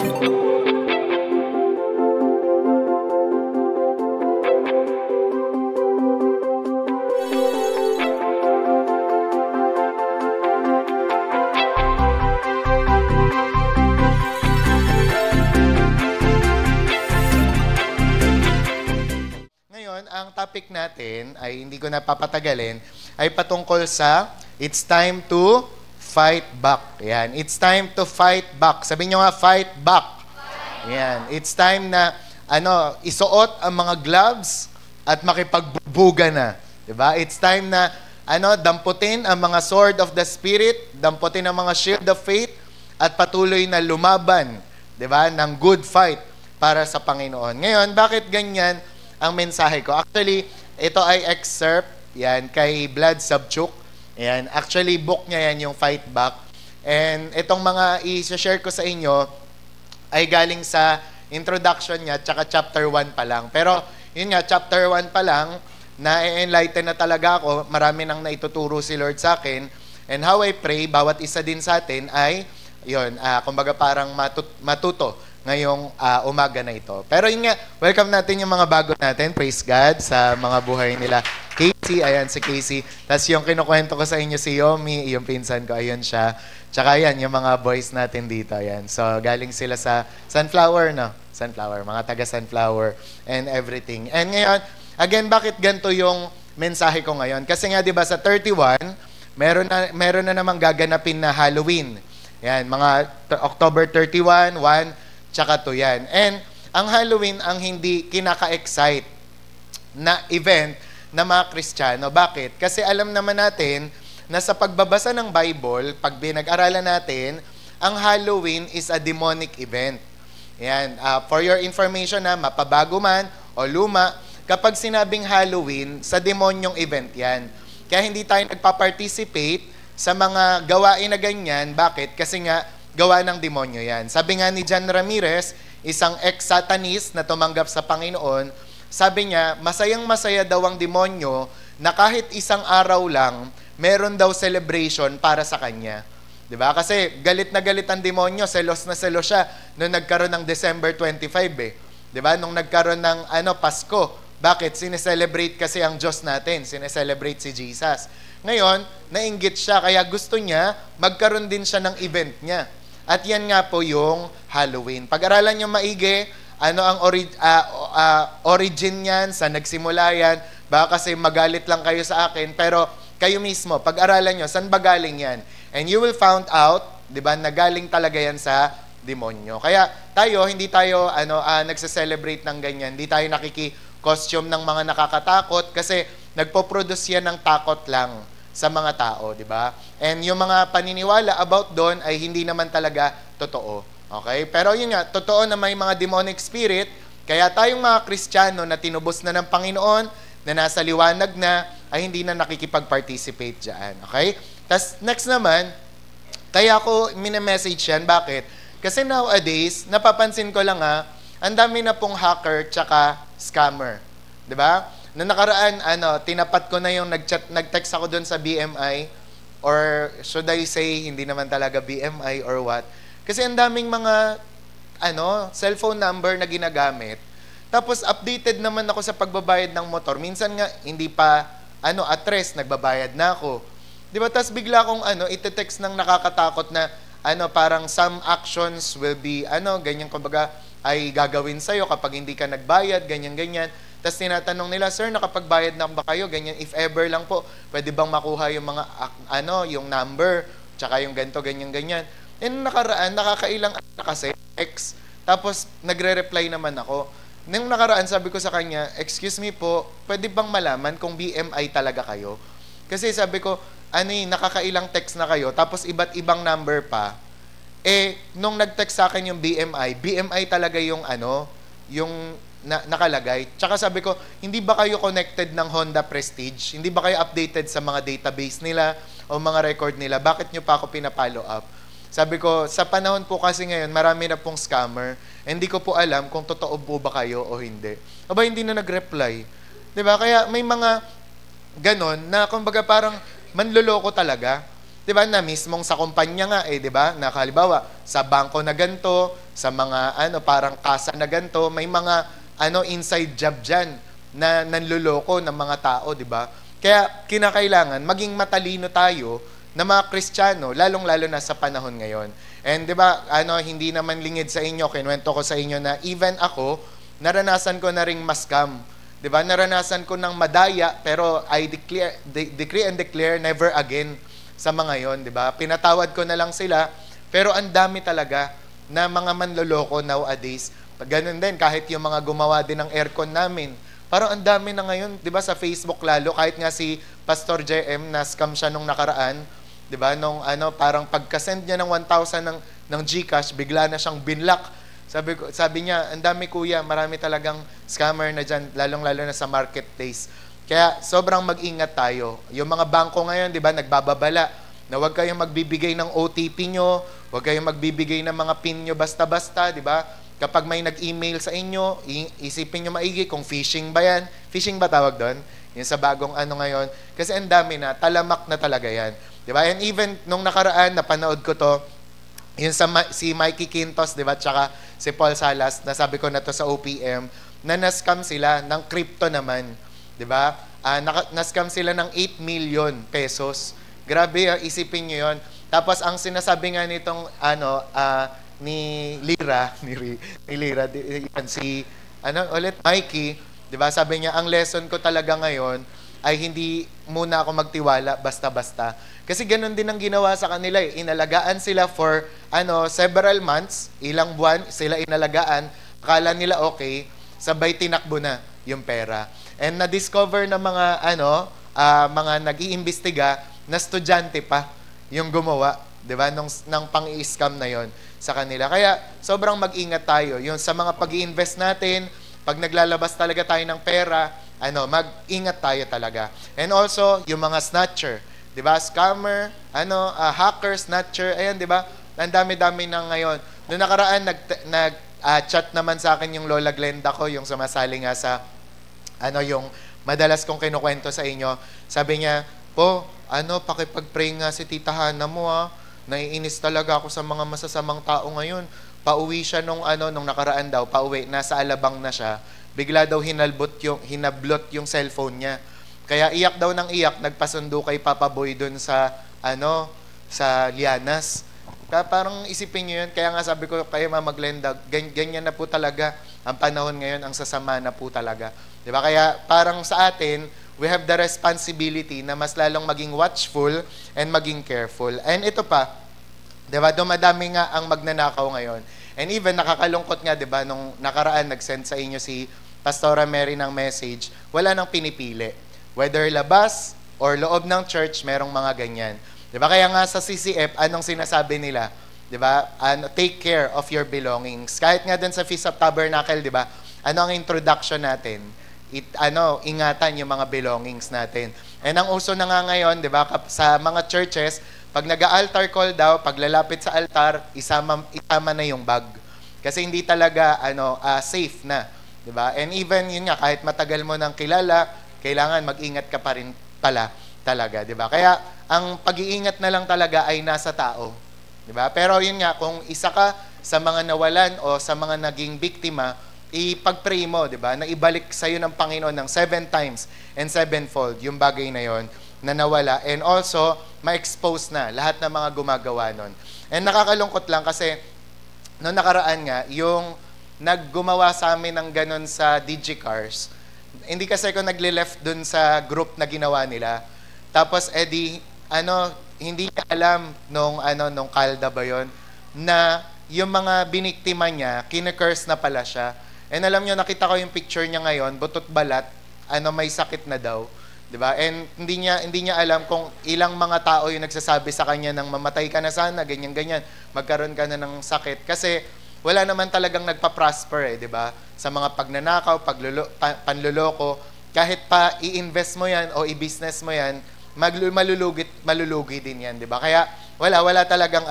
Ang topic natin ay hindi ko na papatagalin, ay patungkol sa it's time to fight back. Yan. It's time to fight back. Sabihin nyo nga, fight back. Yan. It's time na isuot ang mga gloves at makipagbubuga na. Diba? It's time na damputin ang mga sword of the Spirit, damputin ang mga shield of faith, at patuloy na lumaban, diba, ng good fight para sa Panginoon. Ngayon, bakit ganyan ang mensahe ko? Actually, ito ay excerpt yan kay Vlad Savchuk. Yan, actually book niya yan, yung Fight Back. And itong mga i-share ko sa inyo ay galing sa introduction niya tsaka chapter 1 pa lang. Pero yun nga, chapter 1 pa lang, na-enlighten na talaga ako. Marami nang naituturo si Lord sa akin. And how I pray, bawat isa din sa atin ay yun, kumbaga parang matuto ngayong umaga na ito. Pero yun nga, welcome natin yung mga bago natin. Praise God sa mga buhay nila. Casey, ayan si Casey. Tapos yung kinukwento ko sa inyo si Yomi, yung pinsan ko, ayun siya. Tsaka ayan, yung mga boys natin dito. Ayan. So, galing sila sa Sunflower, no? Sunflower, mga taga-Sunflower and everything. And ngayon, again, bakit ganito yung mensahe ko ngayon? Kasi nga, di ba, sa 31, meron na namang gaganapin na Halloween. Yan, mga October 31, 1, tsaka to yan. And ang Halloween ang hindi kinaka-excite na event na mga Kristiyano. Bakit? Kasi alam naman natin na sa pagbabasa ng Bible, pag binag-aralan natin, ang Halloween is a demonic event. Yan. For your information na mapabago man o luma, kapag sinabing Halloween, sa demonyong event yan. Kaya hindi tayo nagpa-participate sa mga gawain na ganyan. Bakit? Kasi nga, gawa ng demonyo yan. Sabi nga ni John Ramirez, isang ex-satanist na tumanggap sa Panginoon, sabi niya, masayang-masaya daw ang demonyo na kahit isang araw lang, meron daw celebration para sa kanya. Diba? Kasi galit na galit ang demonyo, selos na selos siya nung nagkaroon ng December 25 eh. Diba? Nung nagkaroon ng Pasko. Bakit? Sineselebrate kasi ang Diyos natin. Sineselebrate si Jesus. Ngayon, nainggit siya, kaya gusto niya, magkaroon din siya ng event niya. At yan nga po yung Halloween. Pag-aralan nyo maigi, ano ang origin niyan, sa nagsimula yan, baka kasi magalit lang kayo sa akin, pero kayo mismo, pag-aralan nyo, saan ba galing yan? And you will found out, di ba, na galing talaga yan sa demonyo. Kaya tayo, hindi tayo nagse-celebrate ng ganyan, hindi tayo nakiki-costume ng mga nakakatakot, kasi nagpo-produce yan ng takot lang sa mga tao, di ba? And yung mga paniniwala about doon ay hindi naman talaga totoo. Okay? Pero yun nga, totoo na may mga demonic spirit, kaya tayong mga Kristiyano na tinubos na ng Panginoon, na nasa liwanag na, ay hindi na nakikipag-participate dyan. Okay? Tas next naman, kaya ako mini-message yan. Bakit? Kasi nowadays, napapansin ko lang ang dami na pong hacker tsaka scammer. Di ba? Noong nakaraan, tinapat ko na yung nag-text ako doon sa BMI, or should I say, hindi naman talaga BMI or what. Kasi ang daming mga, cellphone number na ginagamit. Tapos, updated naman ako sa pagbabayad ng motor. Minsan nga, hindi pa, address, nagbabayad na ako. Di ba? Tapos bigla akong, ite-text ng nakakatakot na, parang some actions will be, ganyan, kumbaga, ay gagawin sa'yo kapag hindi ka nagbayad, ganyan-ganyan. Tapos tinatanong nila, sir, nakapagbayad na ba kayo? Ganyan, if ever lang po, pwede bang makuha yung mga, yung number, tsaka yung ganito, ganyan-ganyan. And nakaraan, nakakailang kasi, tapos nagre-reply naman ako. Nung nakaraan, sabi ko sa kanya, excuse me po, pwede bang malaman kung BMI talaga kayo? Kasi sabi ko, nakakailang text na kayo, tapos iba't ibang number pa. Nung nag-text sa akin yung BMI talaga yung yung nakalagay. Tsaka sabi ko, hindi ba kayo connected ng Honda Prestige? Hindi ba kayo updated sa mga database nila o mga record nila? Bakit nyo pa ako pinapollow up? Sabi ko, sa panahon po kasi ngayon, marami na pong scammer. Hindi ko po alam kung totoo po ba kayo o hindi. Aba, hindi na nag-reply. Diba? Kaya may mga ganon na kumbaga parang manloloko talaga. 'Di ba? Na mismong sa kumpanya nga di ba? Na halimbawa sa bangko na ganito, sa mga parang kasa na ganito, may mga inside job diyan na nanloloko ng mga tao, di ba? Kaya kinakailangan maging matalino tayo na mga Kristiyano, lalong-lalo na sa panahon ngayon. And di ba, hindi naman lingid sa inyo, kinuwento ko sa inyo na even ako, naranasan ko na ring ma-scam. Di ba? Naranasan ko ng madaya, pero I decree and declare never again sa mga yon, di ba? Pinatawad ko na lang sila, pero ang dami talaga na mga manloloko nowadays. Ganun din, kahit yung mga gumawa din ng aircon namin, parang ang dami na ngayon, di ba, sa Facebook lalo, kahit nga si Pastor JM, na-scam siya nung nakaraan, di ba, nung parang pagka-send niya ng 1,000 ng GCash, bigla na siyang binlock. Sabi niya, ang dami kuya, marami talagang scammer na dyan, lalong-lalo na sa marketplace. Kaya sobrang mag-ingat tayo. Yung mga bangko ngayon, di ba, nagbababala na huwag kayong magbibigay ng OTP nyo, huwag kayong magbibigay ng mga PIN nyo basta-basta, di ba? Kapag may nag-email sa inyo, isipin nyo maigi kung phishing ba yan. Phishing ba tawag doon? Yung sa bagong ngayon. Kasi ang dami na, talamak na talaga yan. Di ba? And even nung nakaraan, napanood ko to, yun si Mikey Quintos, di ba? Tsaka si Paul Salas, nasabi ko na to sa OPM, na na-scam sila ng crypto naman. Di ba? Na-scam sila ng 8 million pesos. Grabe, isipin nyo yun. Tapos ang sinasabi nga nitong ni Lira, si Mikey, 'di ba? Sabi niya, ang lesson ko talaga ngayon ay hindi muna ako magtiwala basta-basta. Kasi ganoon din ang ginawa sa kanila, eh. Inalagaan sila for several months, ilang buwan sila inalagaan, akala nila okay, sabay tinakbo na yung pera. And na-discover ng mga mga nag-iimbestiga na estudyante pa yung gumawa, 'di ba? Nang pang-i-scam na 'yon sa kanila. Kaya sobrang mag-ingat tayo. Yung sa mga pag-i-invest natin, pag naglalabas talaga tayo ng pera, mag-ingat tayo talaga. And also, yung mga snatcher, 'di ba? Scammer, hacker, snatcher, ayan, 'di ba? Ang dami-dami na ngayon. Noong nakaraan chat naman sa akin yung Lola Glenda ko, yung sumasali nga sa yung madalas kong kinukwento sa inyo. Sabi niya, po, pakipag-pray nga si Tita Hana mo, naiinis talaga ako sa mga masasamang tao ngayon. Pauwi siya nung nakaraan daw, pauwi, nasa Alabang na siya. Bigla daw hinablot yung cellphone niya. Kaya iyak daw ng iyak, nagpasundo kay Papa Boy dun sa sa Lianas. Kaya parang isipin niyo yun. Kaya nga sabi ko kay Mama Glenda, ganyan na po talaga ang panahon ngayon, ang sasama na po talaga. 'Di ba? Kaya parang sa atin, we have the responsibility na mas lalong maging watchful and maging careful. And ito pa, 'di ba, dumadami nga ang magnanakaw ngayon. And even nakakalungkot nga, 'di ba, nung nakaraan nag-send sa inyo si Pastora Mary ng message, wala nang pinipili. Whether labas or loob ng church, merong mga ganyan. 'Di ba? Kaya nga sa CCF, anong sinasabi nila? 'Di ba? Take care of your belongings. Kahit nga dun sa Feast of Tabernacle, 'di ba? Ano ang introduction natin? Ingatan yung mga belongings natin. And ang uso na nga ngayon, 'di ba, sa mga churches, pag nag-altar call daw, pag lalapit sa altar, isama na yung bag. Kasi hindi talaga safe na, 'di ba? And even yun nga, kahit matagal mo nang kilala, kailangan mag-ingat ka pa rin pala talaga, 'di ba? Kaya ang pag-iingat na lang talaga ay nasa tao, 'di ba? Pero yun nga, kung isa ka sa mga nawalan o sa mga naging biktima, ipag-pray mo, 'di ba? Na ibalik sa iyo ng Panginoon ng 7 times and 7-fold yung bagay na yon na nawala, and also ma-expose na lahat ng mga gumagawa nun. And nakakalungkot lang kasi noong nakaraan nga, yung naggumawa sa amin ng ganun sa DigiCars, hindi kasi ako nagle-left dun sa group na ginawa nila. Tapos hindi niya alam nung Calda ba yon, na yung mga biniktima niya, kine-curse na pala siya. And alam niyo, nakita ko yung picture niya ngayon, butot balat, may sakit na daw, 'di ba? And hindi niya alam kung ilang mga tao yung nagsasabi sa kanya ng mamatay ka na sana, ganyan, magkaroon ka na ng sakit, kasi wala naman talagang nagpa-prosper, 'di ba? Sa mga pagnanakaw, panloloko, kahit pa i-invest mo 'yan o i-business mo 'yan, malulugi din 'yan, 'di ba? Kaya wala talagang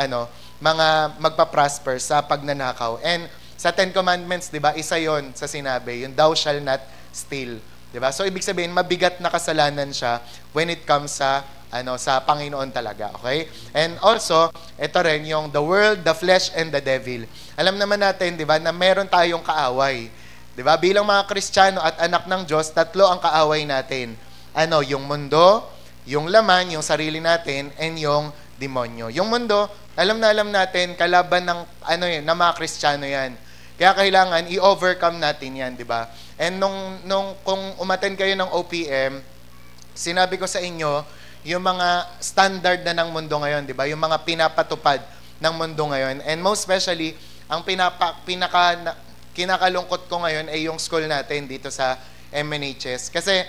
mga magpa-prosper sa pagnanakaw. And sa 10 Commandments, 'di ba, isa 'yon sa sinabi, yung thou shall not steal, 'di ba? So ibig sabihin, mabigat na kasalanan siya when it comes sa sa Panginoon talaga, okay? And also, ito rin yung the world, the flesh, and the devil. Alam naman natin, di ba, na meron tayong kaaway. Di ba? Bilang mga Kristiyano at anak ng Diyos, tatlo ang kaaway natin. Yung mundo, yung laman, yung sarili natin, and yung demonyo. Yung mundo, alam natin, kalaban ng, ng mga Kristiyano yan. Kaya kailangan i-overcome natin yan, di ba? And kung umattend kayo ng OPM, sinabi ko sa inyo, yung mga standard na ng mundo ngayon, di ba? Yung mga pinapatupad ng mundo ngayon. And most especially, ang kinakalungkot ko ngayon ay yung school natin dito sa MNHS. Kasi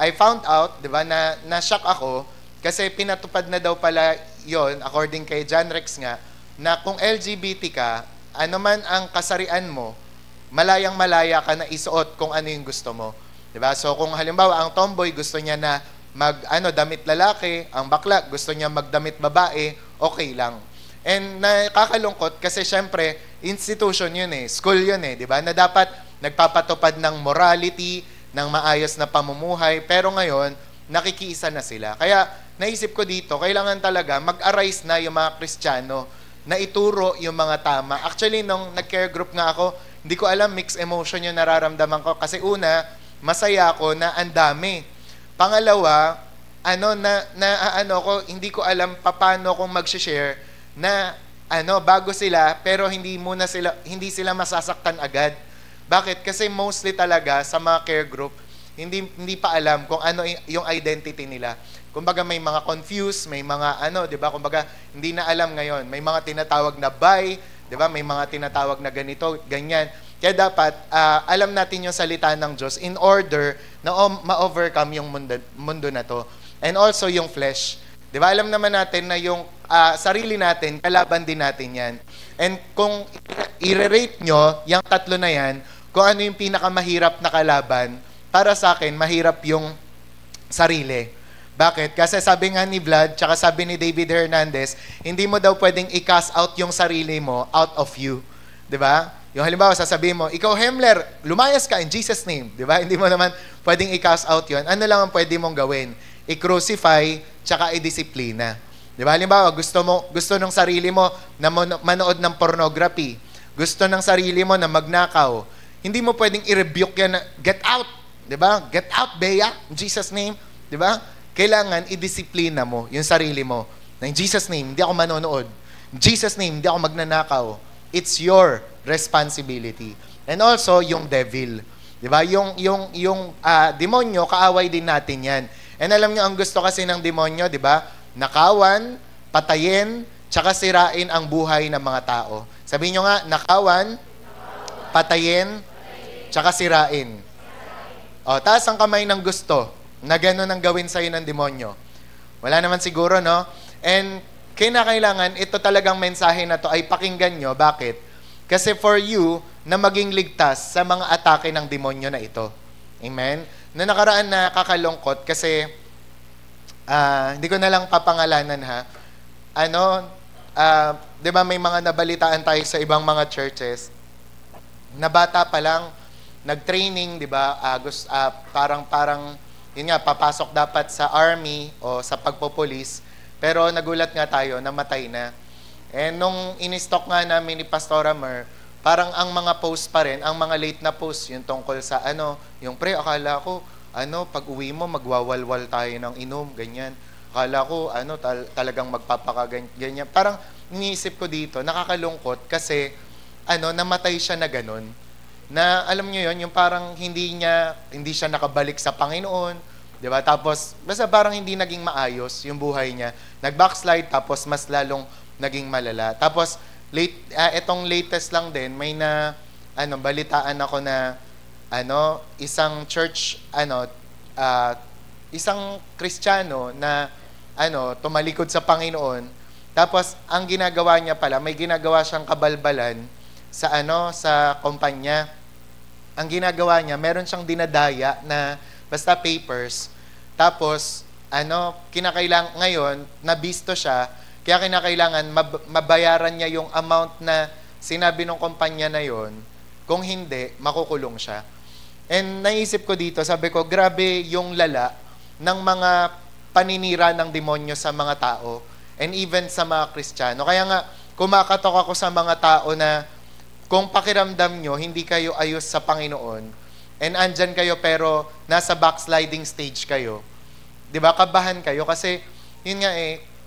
I found out, di ba, na-shock ako kasi pinatupad na daw pala yon according kay John Rex nga, na kung LGBT ka, ano man ang kasarian mo, malayang-malaya ka na isuot kung ano yung gusto mo. Diba? So kung halimbawa ang tomboy gusto niya na damit lalaki, ang bakla gusto niya magdamit babae, okay lang. And nakakalungkot kasi syempre institution yun school yun diba? Na dapat nagpapatupad ng morality, ng maayos na pamumuhay, pero ngayon nakikiisa na sila. Kaya naisip ko dito, kailangan talaga mag-arise na yung mga Kristiyano na ituro yung mga tama. Actually, nung nag-care group nga ako, hindi ko alam, mixed emotion yung nararamdaman ko. Kasi una, masaya ako na ang dami. Pangalawa, hindi ko alam paano kung mag-share na bago sila, pero hindi sila masasaktan agad. Bakit? Kasi mostly talaga sa mga care group, hindi pa alam kung ano yung identity nila. Kumbaga may mga confused, may mga di ba? Kumbaga hindi na alam ngayon. May mga tinatawag na bi, di ba? May mga tinatawag na ganito, ganyan. Kaya dapat alam natin yung salita ng Diyos in order na ma-overcome yung mundo na to. And also yung flesh. Di ba? Alam naman natin na yung sarili natin, kalaban din natin yan. And kung i-rate nyo, yung tatlo na yan, kung ano yung pinakamahirap na kalaban, para sa akin, mahirap yung sarili. Bakit? Kasi sabi nga ni Vlad, tsaka sabi ni David Hernandez, hindi mo daw pwedeng i-cast out yung sarili mo out of you. Diba? Yung halimbawa, sasabihin mo, ikaw Hemler, lumayas ka in Jesus' name. Diba? Hindi mo naman pwedeng i-cast out yun. Ano lang ang pwede mong gawin? I-crucify, tsaka i-disiplina. Diba? Halimbawa, gusto ng sarili mo na manood ng pornography. Gusto ng sarili mo na magnakaw. Hindi mo pwedeng i-rebuke yan na, get out! Diba? Get out, Bea, in Jesus' name. Diba? Kailangan i-disiplina mo yung sarili mo. Na in Jesus' name, hindi ako manonood. In Jesus' name, hindi ako magnanakaw. It's your responsibility. And also, yung devil. Diba? Yung demonyo, kaaway din natin yan. And alam nyo, ang gusto kasi ng demonyo, diba? Nakawan, patayin, tsaka sirain ang buhay ng mga tao. Sabihin nyo nga, nakawan, patayin, tsaka sirain. Taas ang kamay ng gusto na gano'n ang gawin sa'yo ng demonyo. Wala naman siguro, no? And kinakailangan, ito talagang mensahe na to ay pakinggan nyo. Bakit? Kasi for you na maging ligtas sa mga atake ng demonyo na ito. Amen? Na nakaraan na kakalungkot kasi hindi ko na lang papangalanan ha. Di ba may mga nabalitaan tayo sa ibang mga churches na bata pa lang nag-training, di ba? Parang yun nga, papasok dapat sa army o sa pagpopolis, pero nagulat nga tayo, namatay na. And nung in-stock nga namin ni Pastor Mer, parang ang mga post pa rin, ang mga late na post, yung tungkol sa yung akala ko, pag uwi mo, magwawalwal tayo ng inom, ganyan. Akala ko, talagang magpapakaganyan. Parang iniisip ko dito, nakakalungkot kasi, namatay siya na ganun. Na alam niyo yon, yung parang hindi siya nakabalik sa Panginoon, 'di ba? Tapos basta parang hindi naging maayos yung buhay niya. Nag-backslide tapos mas lalong naging malala. Tapos etong latest lang din may balitaan ako na isang church isang Kristiyano na tumalikod sa Panginoon. Tapos ang ginagawa niya pala, may ginagawa siyang kabalbalan sa kumpanya. Ang ginagawa niya, meron siyang dinadaya na basta papers. Tapos, kinakailangan ngayon, nabisto siya, kaya kinakailangan mabayaran niya yung amount na sinabi ng kumpanya na yon. Kung hindi, makukulong siya. And naisip ko dito, sabi ko, grabe yung lala ng mga paninira ng demonyo sa mga tao and even sa mga Kristiyano. Kaya nga, kumakatok ako sa mga tao na kung pakiramdam nyo, hindi kayo ayos sa Panginoon, and andyan kayo pero nasa backsliding stage kayo, di ba, kabahan kayo kasi, yun nga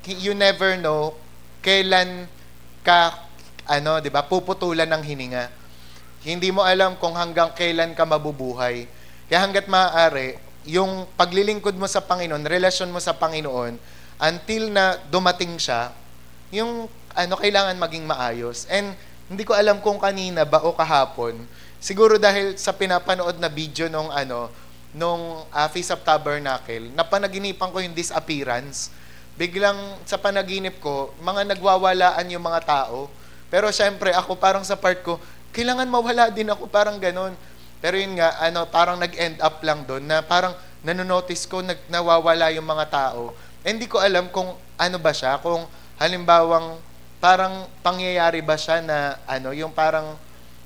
you never know kailan ka, di ba, puputulan ng hininga. Hindi mo alam kung hanggang kailan ka mabubuhay. Kaya hanggat maaari, yung paglilingkod mo sa Panginoon, relasyon mo sa Panginoon, until na dumating siya, yung kailangan maging maayos. And hindi ko alam kung kanina ba o kahapon, siguro dahil sa pinapanood na video nung Feast of Tabernacle, napanaginipan ko yung disappearance. Biglang sa panaginip ko, mga nagwawalaan yung mga tao. Pero syempre, ako parang sa part ko, kailangan mawala din ako, parang ganon. Pero yun nga, parang nag-end up lang doon na parang nanonotice ko, nawawala yung mga tao. Hindi ko alam kung ano ba siya, kung halimbawang parang pangyayari ba siya na yung parang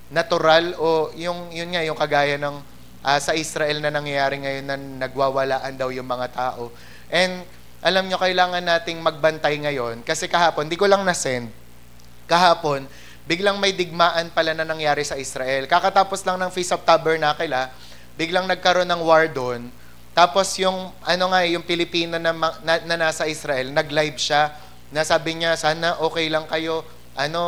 natural o yun nga, yung kagaya ng sa Israel na nangyayari ngayon na nagwawalaan daw yung mga tao. And alam nyo, kailangan nating magbantay ngayon kasi kahapon, di ko lang na-send, kahapon, biglang may digmaan pala na nangyari sa Israel. Kakatapos lang ng Feast of Tabernacle, biglang nagkaroon ng war doon. Tapos yung, yung Pilipino na nasa Israel, nag-live siya, na sabi niya, sana okay lang kayo,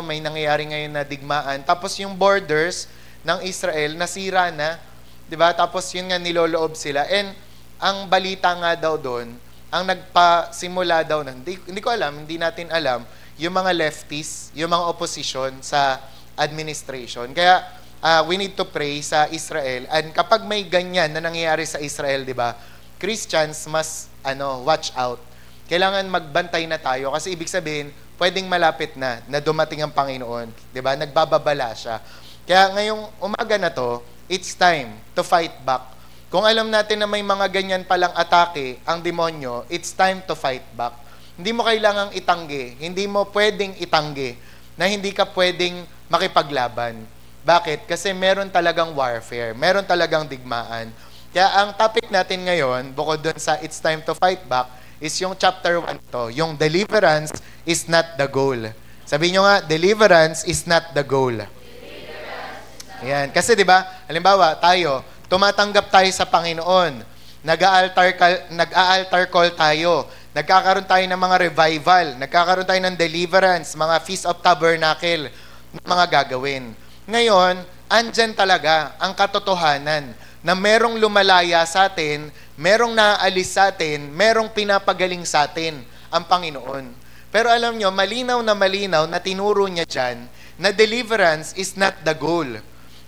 may nangyayari ngayon na digmaan. Tapos yung borders ng Israel, nasira na, di ba? Tapos yun nga, niloloob sila. And ang balita nga daw doon, ang nagpasimula daw, hindi ko alam, hindi natin alam, yung mga leftists, yung mga opposition sa administration. Kaya we need to pray sa Israel. And kapag may ganyan na nangyayari sa Israel, di ba, Christians must watch out. Kailangan magbantay na tayo kasi ibig sabihin, pwedeng malapit na dumating ang Panginoon. Di ba? Nagbababala siya. Kaya ngayong umaga na to, it's time to fight back. Kung alam natin na may mga ganyan palang atake ang demonyo, it's time to fight back. Hindi mo kailangang itanggi. Hindi mo pwedeng itanggi na hindi ka pwedeng makipaglaban. Bakit? Kasi meron talagang warfare. Meron talagang digmaan. Kaya ang topic natin ngayon, bukod dun sa It's Time to Fight Back, is yung chapter 1 to. Yung deliverance is not the goal. Sabihin nyo nga, deliverance is not the goal. Ayan. Kasi di ba, halimbawa, tayo, tumatanggap tayo sa Panginoon. Nag-a-altar call tayo. Nagkakaroon tayo ng mga revival, nagkakaroon tayo ng deliverance, mga Feast of Tabernacle, mga gagawin. Ngayon, andyan talaga ang katotohanan na merong lumalaya sa atin, merong naaalis sa atin, merong pinapagaling sa atin ang Panginoon. Pero alam nyo, malinaw na tinuro niya dyan na deliverance is not the goal.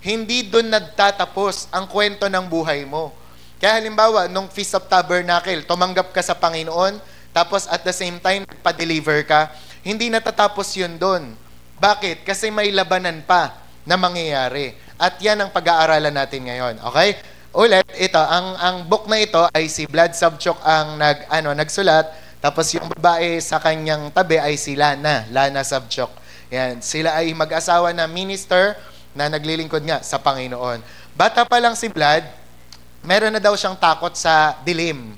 Hindi doon nagtatapos ang kwento ng buhay mo. Kaya halimbawa, nung Feast of Tabernacle, tumanggap ka sa Panginoon, tapos at the same time, pa-deliver ka, hindi natatapos yun doon. Bakit? Kasi may labanan pa na mangyayari. At yan ang pag-aaralan natin ngayon. Okay? Ulit, ito, ang book na ito ay si Vlad Savchuk ang nagsulat, tapos yung babae sa kanyang tabi ay si Lana Savchuk. Yan, sila ay mag-asawa na minister na naglilingkod nga sa Panginoon. Bata pa lang si Vlad, meron na daw siyang takot sa dilim.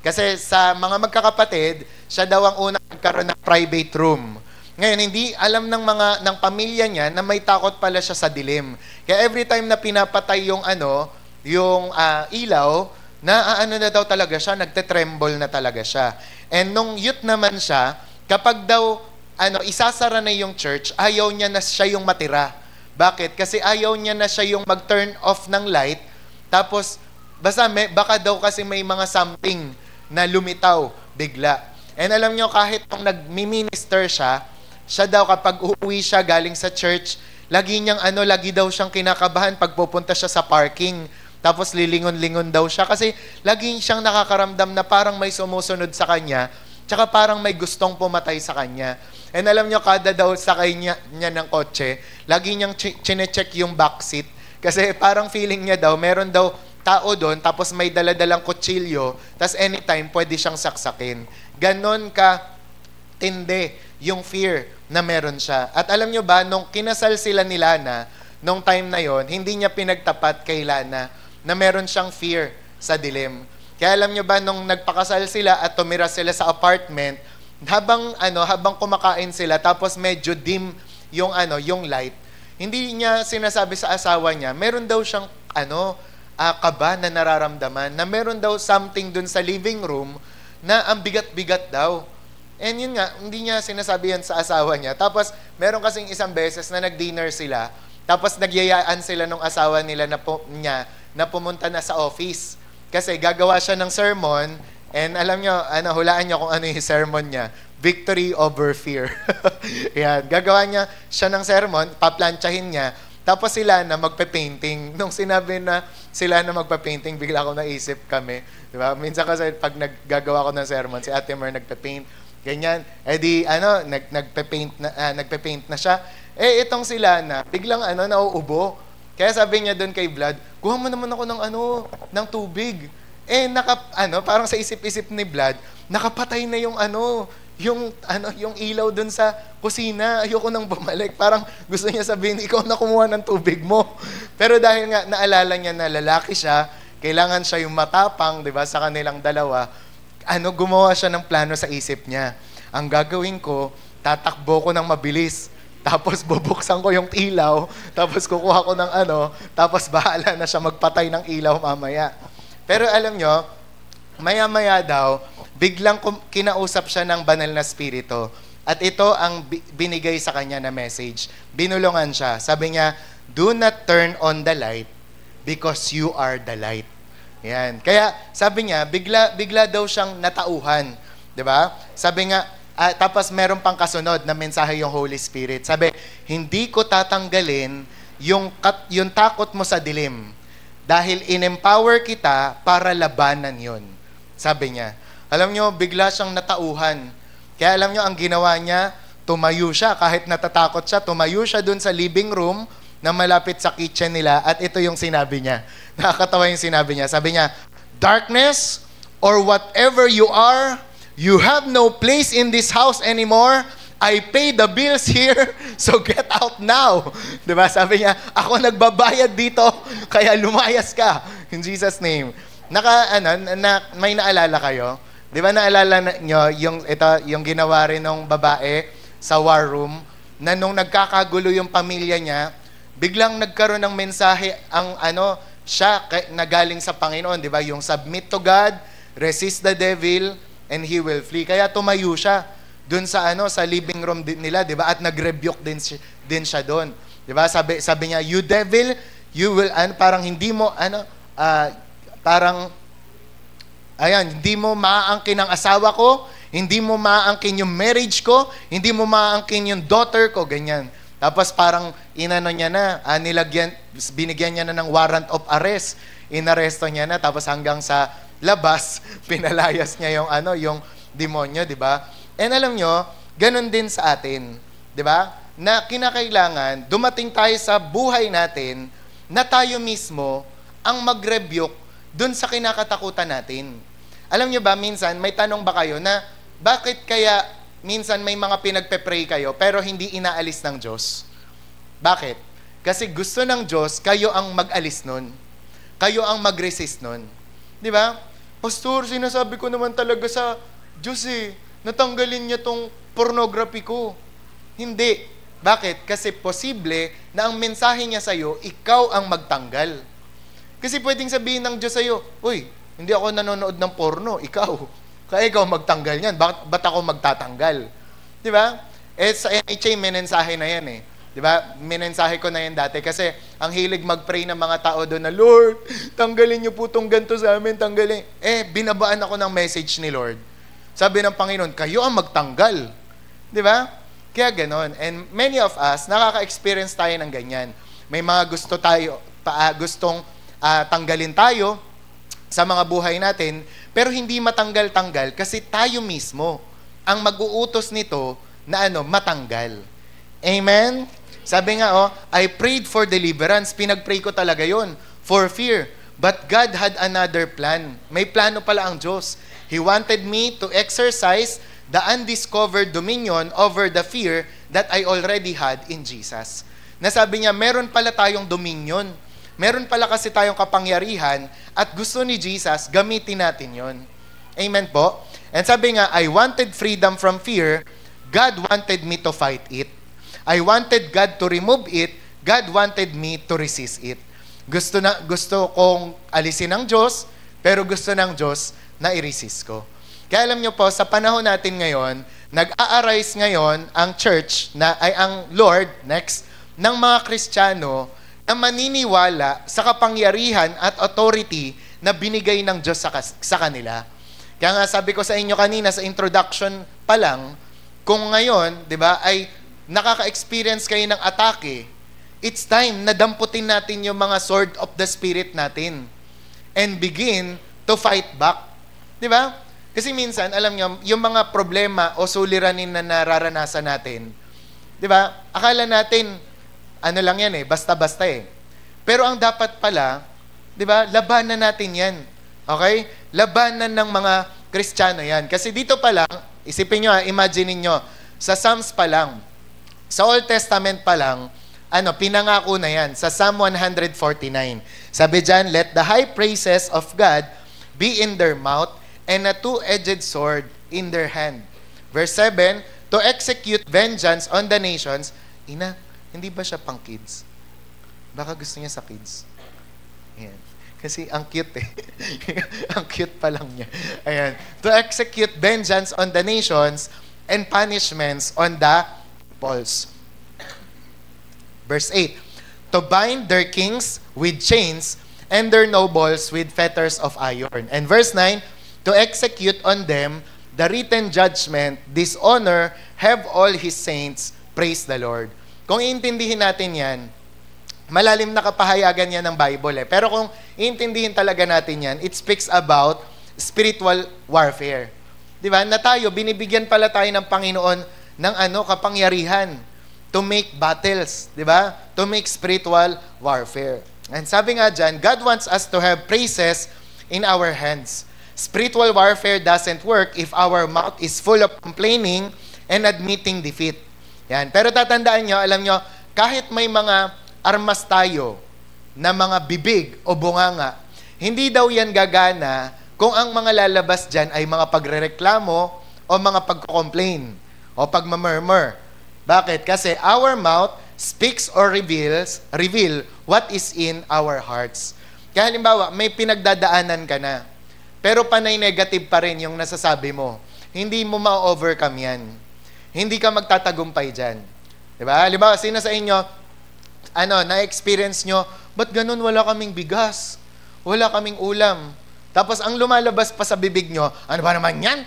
Kasi sa mga magkakapatid, siya daw ang unang nagkaroon ng private room. Ngayon, hindi alam ng pamilya niya na may takot pala siya sa dilim. Kaya every time na pinapatay yung ilaw, na daw talaga siya, nagte-tremble na talaga siya. And nung youth naman siya, kapag daw isasara na yung church, ayaw niya na siya yung matira. Bakit? Kasi ayaw niya na siya yung mag-turn off ng light, tapos baka daw kasi may mga something na lumitaw bigla. And alam nyo, kahit nung nag-minister siya daw kapag uuwi siya galing sa church, lagi daw siyang kinakabahan pag pupunta siya sa parking. Tapos lilingon-lingon daw siya kasi lagi siyang nakakaramdam na parang may sumusunod sa kanya, tsaka parang may gustong pumatay sa kanya. And alam nyo, kada daw sakay niya ng kotse, lagi niyang chine-check yung backseat. Kasi parang feeling niya daw, meron daw tao doon, tapos may daladalang kutsilyo, tapos anytime pwede siyang saksakin. Ganon ka tindi yung fear na meron siya. At alam nyo ba, nung kinasal sila ni Lana, nung time na yon, hindi niya pinagtapat kay Lana na meron siyang fear sa dilim. Kaya alam nyo ba, nung nagpakasal sila at tumira sila sa apartment, habang kumakain sila, tapos medyo dim yung light, hindi niya sinasabi sa asawa niya, meron daw siyang kaba na nararamdaman, na meron daw something dun sa living room na ang bigat-bigat daw. And yun nga, hindi niya sinasabi yan sa asawa niya. Tapos, meron kasing isang beses na nag-dinner sila, tapos nagyayaan sila ng asawa nila na pumunta na sa office. Kasi gagawa siya ng sermon, and alam nyo, hulaan nyo kung ano yung sermon niya. Victory over fear. Yan, gagawa niya siya ng sermon, paplantsahin niya, tapos sila na magpe-painting. Nung sinabi na sila na magpe-painting, bigla ako naisip kami. Diba? Minsan kasi pag naggagawa ko ng sermon, si Ate Mer nagpe-paint. Ganyan. Nagpe-paint na siya. Itong sila na, biglang nauubo. Kaya sabi niya doon kay Vlad, kuha mo naman ako ng tubig. Parang sa isip-isip ni Vlad, nakapatay na yung ilaw doon sa kusina. Ayoko nang bumalik. Parang gusto niya sabihin, ikaw na kumuha ng tubig mo. Pero dahil nga naalala niya na lalaki siya, kailangan siya yung matapang, di ba, sa kanilang dalawa, gumawa siya ng plano sa isip niya. Ang gagawin ko, tatakbo ko ng mabilis. Tapos bubuksan ko yung ilaw, tapos kukuha ko ng tapos bahala na siya magpatay ng ilaw mamaya. Pero alam nyo, maya-maya daw, biglang kinausap siya ng banal na spirito. At ito ang binigay sa kanya na message. Binulungan siya. Sabi niya, do not turn on the light because you are the light. Yan. Kaya sabi niya, bigla daw siyang natauhan. 'Di ba? Sabi nga, tapos meron pang kasunod na mensahe yung Holy Spirit. Sabi, hindi ko tatanggalin yung takot mo sa dilim dahil in-empower kita para labanan yun. Sabi niya. Alam nyo, bigla siyang natauhan. Kaya alam nyo, ang ginawa niya, tumayo siya. Kahit natatakot siya, tumayo siya dun sa living room na malapit sa kitchen nila. At ito yung sinabi niya. Nakakatawa yung sinabi niya. Sabi niya, darkness or whatever you are, you have no place in this house anymore. I pay the bills here, so get out now. Diba? Sabi niya, ako nagbabayad dito, kaya lumayas ka. In Jesus' name. May naalala kayo? Diba naalala nyo yung ginawa rin ng babae sa war room, na nung nagkakagulo yung pamilya niya, biglang nagkaroon ng mensahe siya na galing sa Panginoon, diba? Yung submit to God, resist the devil, and he will flee. Kaya tumayo siya doon sa living room nila, 'di ba? At nag-rebuke din siya doon. 'Di ba? Sabi niya, "You devil, you will parang hindi mo hindi mo maaangkin ang asawa ko, hindi mo maaangkin yung marriage ko, hindi mo maaangkin yung daughter ko," ganyan. Tapos parang binigyan niya na ng warrant of arrest. Inaresto niya na, tapos hanggang sa labas, pinalayas niya yung demonyo, di ba? And alam nyo, ganun din sa atin, di ba? Na kinakailangan, dumating tayo sa buhay natin, na tayo mismo ang mag-rebuke dun sa kinakatakutan natin. Alam nyo ba, minsan, may tanong ba kayo na, bakit kaya minsan may mga pinagpe-pray kayo, pero hindi inaalis ng Diyos? Bakit? Kasi gusto ng Diyos, kayo ang mag-alis nun. Kayo ang mag-resist nun. Di ba? Pastor, sinasabi ko naman talaga sa Diyos natanggalin niya tong pornography ko. Hindi. Bakit? Kasi posible na ang mensahe niya sa'yo, ikaw ang magtanggal. Kasi pwedeng sabihin ng Diyos sa'yo, uy, hindi ako nanonood ng porno, ikaw. Kaya ikaw magtanggal niyan. Ba't ako magtatanggal? Di ba? Sa NHA, may mensahe na yan Di ba? Minensahe ko na yan dati kasi ang hilig mag-pray ng mga tao doon na, Lord, tanggalin niyo po itong ganito sa amin, tanggalin. Binabaan ako ng message ni Lord. Sabi ng Panginoon, kayo ang magtanggal. Di ba? Kaya ganon. And many of us, nakaka-experience tayo ng ganyan. May mga gustong tanggalin tayo sa mga buhay natin, pero hindi matanggal-tanggal kasi tayo mismo ang mag-uutos nito na matanggal. Amen? Sabi nga, I prayed for deliverance. Pinag-pray ko talaga yon for fear. But God had another plan. May plano pala ang Diyos. He wanted me to exercise the undiscovered dominion over the fear that I already had in Jesus. Nasabi niya, meron pala tayong dominion. Meron pala kasi tayong kapangyarihan at gusto ni Jesus, gamitin natin yon. Amen po? And sabi nga, I wanted freedom from fear, God wanted me to fight it. I wanted God to remove it, God wanted me to resist it. Gusto kong alisin ng Diyos, pero gusto ng Diyos na i-resist ko. Kaya alam nyo po, sa panahon natin ngayon, nag-a-arise ngayon ang church, ang Lord, ng mga Kristiyano na maniniwala sa kapangyarihan at authority na binigay ng Diyos sa kanila. Kaya nga sabi ko sa inyo kanina sa introduction pa lang, kung ngayon, di ba, ay nakaka-experience kayo ng atake, it's time na damputin natin yung mga sword of the Spirit natin and begin to fight back. Di ba? Kasi minsan, alam nyo, yung mga problema o suliranin na nararanasan natin, di ba, akala natin, ano lang yan basta-basta Pero ang dapat pala, di ba, labanan natin yan. Okay? Labanan ng mga Kristiyano yan. Kasi dito pa lang, isipin nyo, imagine niyo sa Psalms pa lang, sa Old Testament pa lang, pinangako na yan, sa Psalm 149. Sabi dyan, let the high praises of God be in their mouth and a two-edged sword in their hand. Verse 7, to execute vengeance on the nations. Ina, hindi ba siya pang kids? Baka gusto niya sa kids. Ayan. Kasi ang cute ang cute pa lang niya. Ayan. To execute vengeance on the nations and punishments on the peoples. Verse 8, to bind their kings with chains and their nobles with fetters of iron. And verse 9, to execute on them the written judgment, dishonor, have all his saints, praise the Lord. Kung iintindihin natin yan, malalim na kapahayagan yan ng Bible Pero kung iintindihin talaga natin yan, it speaks about spiritual warfare. Di ba? Na tayo, binibigyan pala tayo ng Panginoon ng kapangyarihan to make battles. Di ba? To make spiritual warfare. And sabi nga dyan, God wants us to have praises in our hands. Spiritual warfare doesn't work if our mouth is full of complaining and admitting defeat. Yan. Pero tatandaan nyo, alam nyo, kahit may mga armas tayo na mga bibig o bunganga, hindi daw yan gagana kung ang mga lalabas dyan ay mga pagrereklamo o mga pagko-complain o pagmamurmur. Bakit? Kasi our mouth speaks or reveal what is in our hearts. Kaya halimbawa, may pinagdadaanan ka na, pero panay negative pa rin yung nasasabi mo. Hindi mo ma-overcome yan. Hindi ka magtatagumpay dyan. Diba? Halimbawa, sino sa inyo, na-experience nyo, ba't ganun wala kaming bigas? Wala kaming ulam. Tapos ang lumalabas pa sa bibig nyo, ano ba naman yan?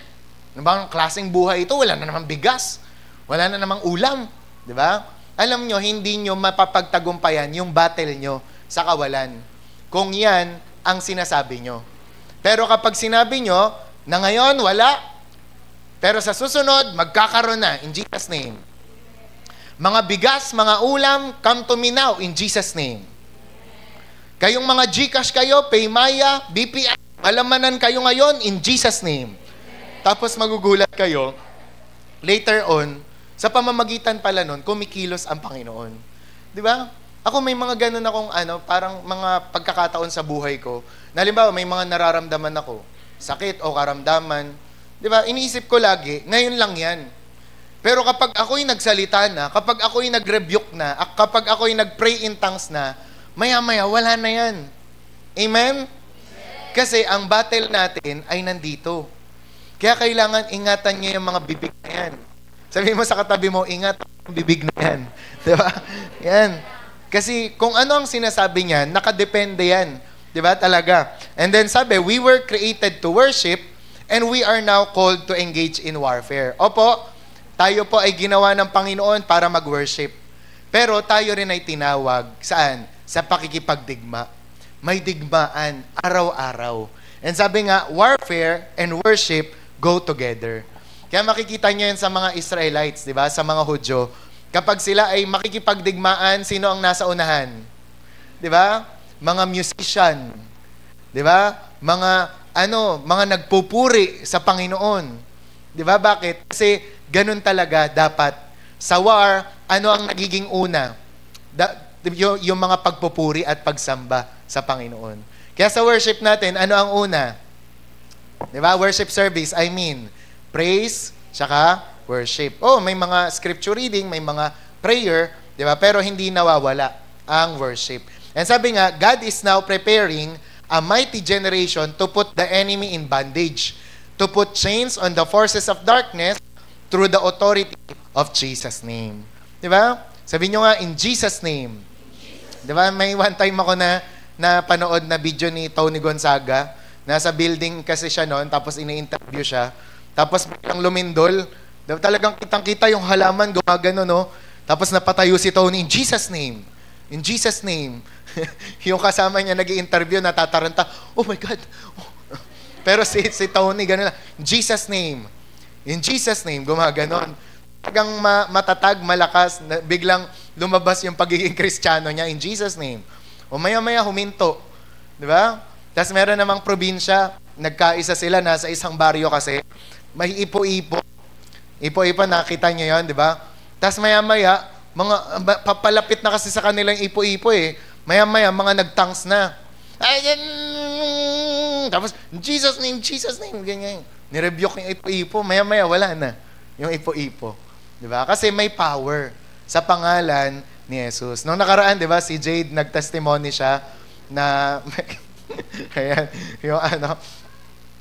Ano ba ang klaseng buhay ito? Wala na namang bigas. Wala na namang ulam. Diba? Alam nyo, hindi nyo mapapagtagumpayan yung battle nyo sa kawalan. Kung yan ang sinasabi nyo. Pero kapag sinabi nyo, na ngayon, wala. Pero sa susunod, magkakaroon na, in Jesus' name. Mga bigas, mga ulam, come to me now, in Jesus' name. Kayong mga GCash kayo, Paymaya, BPI, alamanan kayo ngayon, in Jesus' name. Tapos magugulat kayo, later on, sa pamamagitan pala nun, kumikilos ang Panginoon. Di ba? Ako may mga ganun akong parang mga pagkakataon sa buhay ko. Na halimbawa, may mga nararamdaman ako, sakit o karamdaman. Di ba? Iniisip ko lagi, ngayon lang yan. Pero kapag ako'y nagsalita na, kapag ako'y nag-rebuke na, kapag ako'y nag-pray in tongues na, maya-maya, wala na yan. Amen? Kasi ang battle natin ay nandito. Kaya kailangan ingatan niyo yung mga bibig na yan. Sabi mo sa katabi mo, ingat ang bibig na yan. Di ba? Yan. Kasi kung ano ang sinasabi niyan, nakadepende yan. Di ba? Talaga. And then sabi, we were created to worship and we are now called to engage in warfare. Opo, tayo po ay ginawa ng Panginoon para mag-worship. Pero tayo rin ay tinawag, saan? Sa pakikipagdigma. May digmaan, araw-araw. And sabi nga, warfare and worship go together. Kaya makikita niyo yan sa mga Israelites, di ba? Sa mga Hudyo. Kapag sila ay makikipagdigmaan, sino ang nasa unahan? Di ba? Mga musician. Di ba? Mga nagpupuri sa Panginoon. Di ba? Bakit? Kasi ganun talaga dapat. Sa war, ano ang nagiging una? yung mga pagpupuri at pagsamba sa Panginoon. Kaya sa worship natin, ano ang una? Diba? Worship service, I mean, praise, tsaka worship. May mga scripture reading, may mga prayer, diba? Pero hindi nawawala ang worship. And sabi nga, God is now preparing a mighty generation to put the enemy in bondage, to put chains on the forces of darkness through the authority of Jesus' name. Diba? Sabi nyo nga, in Jesus' name. Diba? May one time ako na panood na video ni Tony Gonzaga. Nasa building kasi siya noon, tapos ini-interview siya. Tapos biglang lumindol. Diba? Talagang kitang-kita yung halaman, gumagano, no? Tapos napatayo si Tony, in Jesus' name. In Jesus' name. Yung kasama niya nag-i-interview, natataranta, oh my God. Pero si Tony, gano'n lang, in Jesus' name. In Jesus' name, gumaganon. Talagang matatag, malakas, biglang lumabas yung pagiging Kristiyano niya, in Jesus' name. O maya-maya huminto. Di ba? Tapos meron namang probinsya, nagkaisa sila, nasa isang baryo kasi, may ipo-ipo. Ipo-ipo, nakita niyo yun, di ba? Tapos maya-maya, papalapit na kasi sa kanilang ipo-ipo eh. Maya-maya, mga nagtanks na. Tapos, Jesus name, ganyan. Nirebuke yung ipo-ipo, maya-maya, wala na yung ipo-ipo. Di ba? Kasi may power sa pangalan ni Jesus. Nung nakaraan, di ba, si Jade nag-testimony siya na, ayan, yung ano,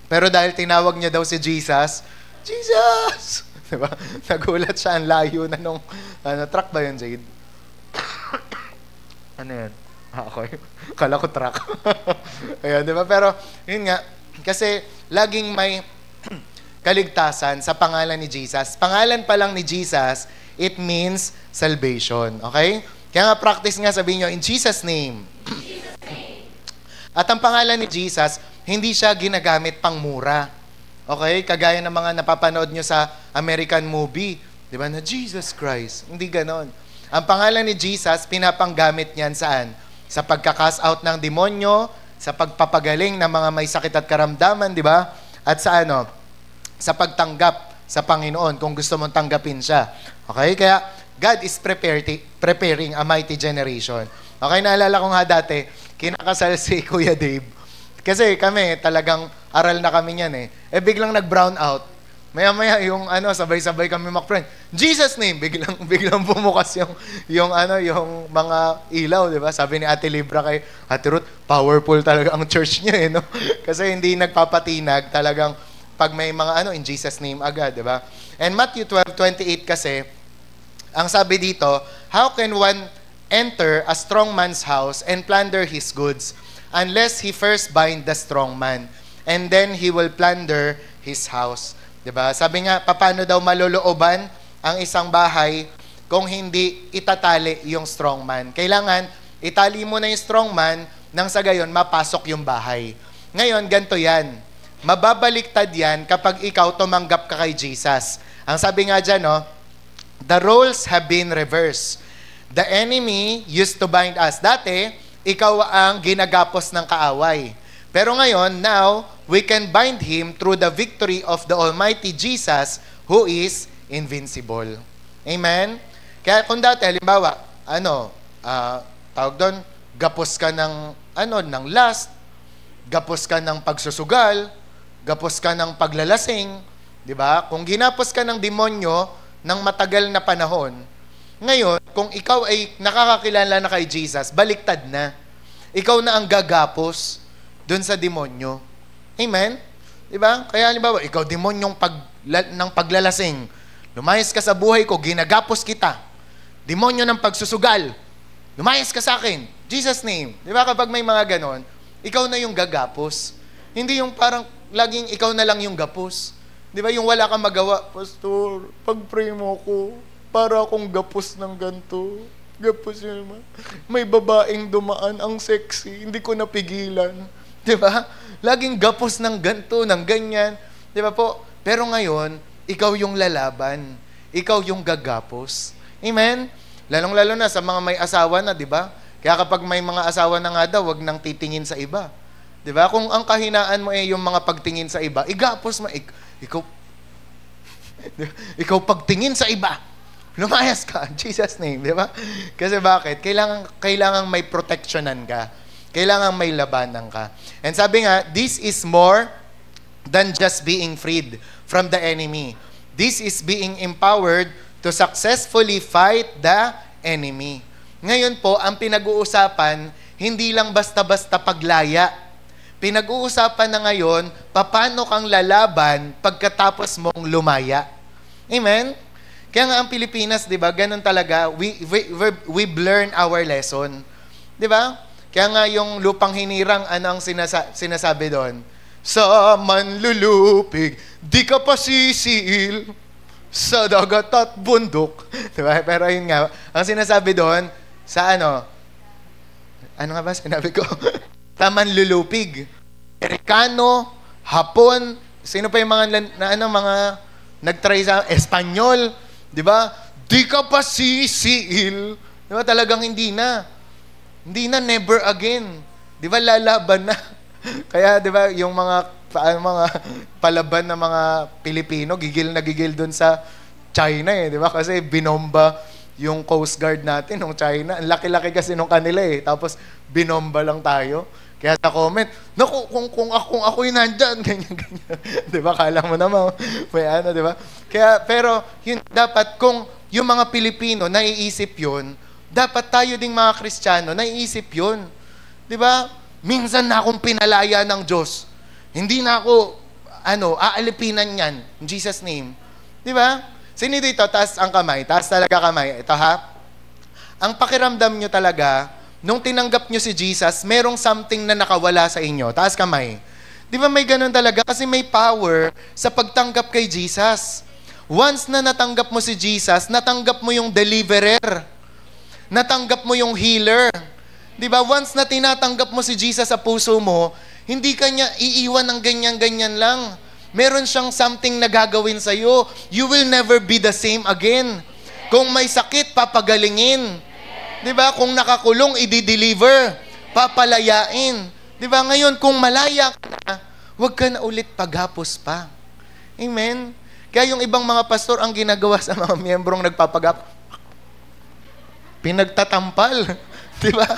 pero dahil tinawag niya daw si Jesus, Jesus! Di ba? Nagulat siya, ang layo na nung, truck ba yun, Jade? Ano yan? Okay. Kala ko truck. Ayan, di ba? Pero, yun nga, kasi laging may kaligtasan sa pangalan ni Jesus. Pangalan pa lang ni Jesus, it means salvation. Okay? Kaya nga practice nga, sabihin nyo, in Jesus' name. At ang pangalan ni Jesus, hindi siya ginagamit pang mura. Okay? Kagaya ng mga napapanood nyo sa American movie. Di ba? Na Jesus Christ. Hindi ganon. Ang pangalan ni Jesus, pinapanggamit niyan saan? Sa pagka-cast out ng demonyo, sa pagpapagaling ng mga may sakit at karamdaman, di ba? At sa sa pagtanggap sa Panginoon, kung gusto mong tanggapin siya. Okay? Kaya, God is preparing a mighty generation. Okay, naalala ko nga dati, kinakasal si Kuya Dave. Kasi kami, talagang aral na kami niyan eh. Biglang nag-brown out. Maya-maya yung sabay-sabay kami mag-friend. Jesus name, biglang bumukas yung mga ilaw, di ba? Sabi ni Ate Libra kay Ate Ruth, powerful talaga ang church niya no? Kasi hindi nagpapatinag, talagang pag may mga in Jesus name agad, di ba? And Matthew 12:28 kasi, ang sabi dito, how can one enter a strong man's house and plunder his goods unless he first bind the strong man, and then he will plunder his house. Diba? Sabi nga, paano daw malolooban ang isang bahay kung hindi itatali yung strong man? Kailangan, itali mo na yung strong man nang sa gayon, mapasok yung bahay. Ngayon, ganito yan. Mababaliktad yan kapag ikaw tumanggap ka kay Jesus. Ang sabi nga dyan, the roles have been reversed. The enemy used to bind us. Dati, ikaw ang ginagapos ng kaaway. Pero ngayon, now, we can bind him through the victory of the Almighty Jesus who is invincible. Amen? Kaya kung dati, halimbawa, tawag doon, gapos ka ng lust, gapos ka ng pagsusugal, gapos ka ng paglalasing, di ba? Kung ginapos ka ng demonyo ng matagal na panahon, ngayon, kung ikaw ay nakakakilala na kay Jesus, baliktad na. Ikaw na ang gagapos doon sa demonyo. Amen? Diba? Kaya halimbawa, ikaw demonyong ng paglalasing. Lumayas ka sa buhay ko, ginagapos kita. Demonyo ng pagsusugal. Lumayas ka sa akin. Jesus name. Diba? Kapag may mga ganon, ikaw na yung gagapos. Hindi yung parang laging ikaw na lang yung gapos. Diba? Yung wala kang magawa. Pastor, pag-pray mo ko, para akong gapos ng ganito. Gapos yun naman. May babaeng dumaan, ang sexy, hindi ko napigilan. Diba? Laging gapos ng ganito, ng ganyan. Diba po? Pero ngayon, ikaw yung lalaban. Ikaw yung gagapos. Amen? Lalong-lalo na sa mga may asawa na, diba? Kaya kapag may mga asawa na nga daw, wag nang titingin sa iba. Diba? Kung ang kahinaan mo yung mga pagtingin sa iba, igapos mo. Ikaw pagtingin sa iba. lumayas ka. In Jesus' name, di ba? Kasi bakit? Kailangan may protectionan ka. Kailangan may labanan ka. And sabi nga, this is more than just being freed from the enemy. This is being empowered to successfully fight the enemy. Ngayon po, ang pinag-uusapan, hindi lang basta-basta paglaya. Pinag-uusapan na ngayon, paano kang lalaban pagkatapos mong lumaya. Amen? Kaya nga ang Pilipinas, di ba, ganun talaga, we've learned our lesson. Di ba? Kaya nga yung lupang hinirang, ano ang sinasabi doon? Sa manlulupig, di ka pa sisil sa dagat at bundok. Di ba? Pero yun nga, ang sinasabi doon, sa ano nga ba sinabi ko? Sa manlulupig. Amerikano, Hapon, sino pa yung mga nag-try sa Espanyol, di ba? Di ka pa sisiil. Di ba? Talagang hindi na. Hindi na, never again. Di ba? Lalaban na. Kaya, di ba, yung mga palaban na mga Pilipino, gigil na gigil dun sa China di ba? Kasi binomba yung Coast Guard natin ng China. Ang laki-laki kasi nung kanila Tapos, binomba lang tayo. Kaya sa comment, naku, kung ako'y nandyan, ganyan. Di ba? Kala mo naman, may ano, di ba? Kaya, pero, yun, dapat, kung yung mga Pilipino naiisip yun, dapat tayo ding mga Kristiyano, naiisip yun. Di ba? Minsan na akong pinalaya ng Diyos. Hindi na ako, aalipinan yan. In Jesus' name. Di ba? Sino dito? Taas ang kamay. Taas talaga kamay. Ito ha. Ang pakiramdam nyo talaga, nung tinanggap nyo si Jesus, merong something na nakawala sa inyo. Taas kamay. Di ba may ganun talaga? Kasi may power sa pagtanggap kay Jesus. Once na natanggap mo si Jesus, natanggap mo yung deliverer. Natanggap mo yung healer. Di ba? Once na tinatanggap mo si Jesus sa puso mo, hindi ka niya iiwan ng ganyan-ganyan lang. Meron siyang something na gagawin sa'yo. You will never be the same again. Kung may sakit, papagalingin. Di ba? Kung nakakulong, i-deliver. Papalayain. Di ba? Ngayon, kung malaya ka na, huwag ka na ulit paghapos pa. Amen? Kaya yung ibang mga pastor, ang ginagawa sa mga miyembrong nagpapagap, pinagtatampal. Di ba?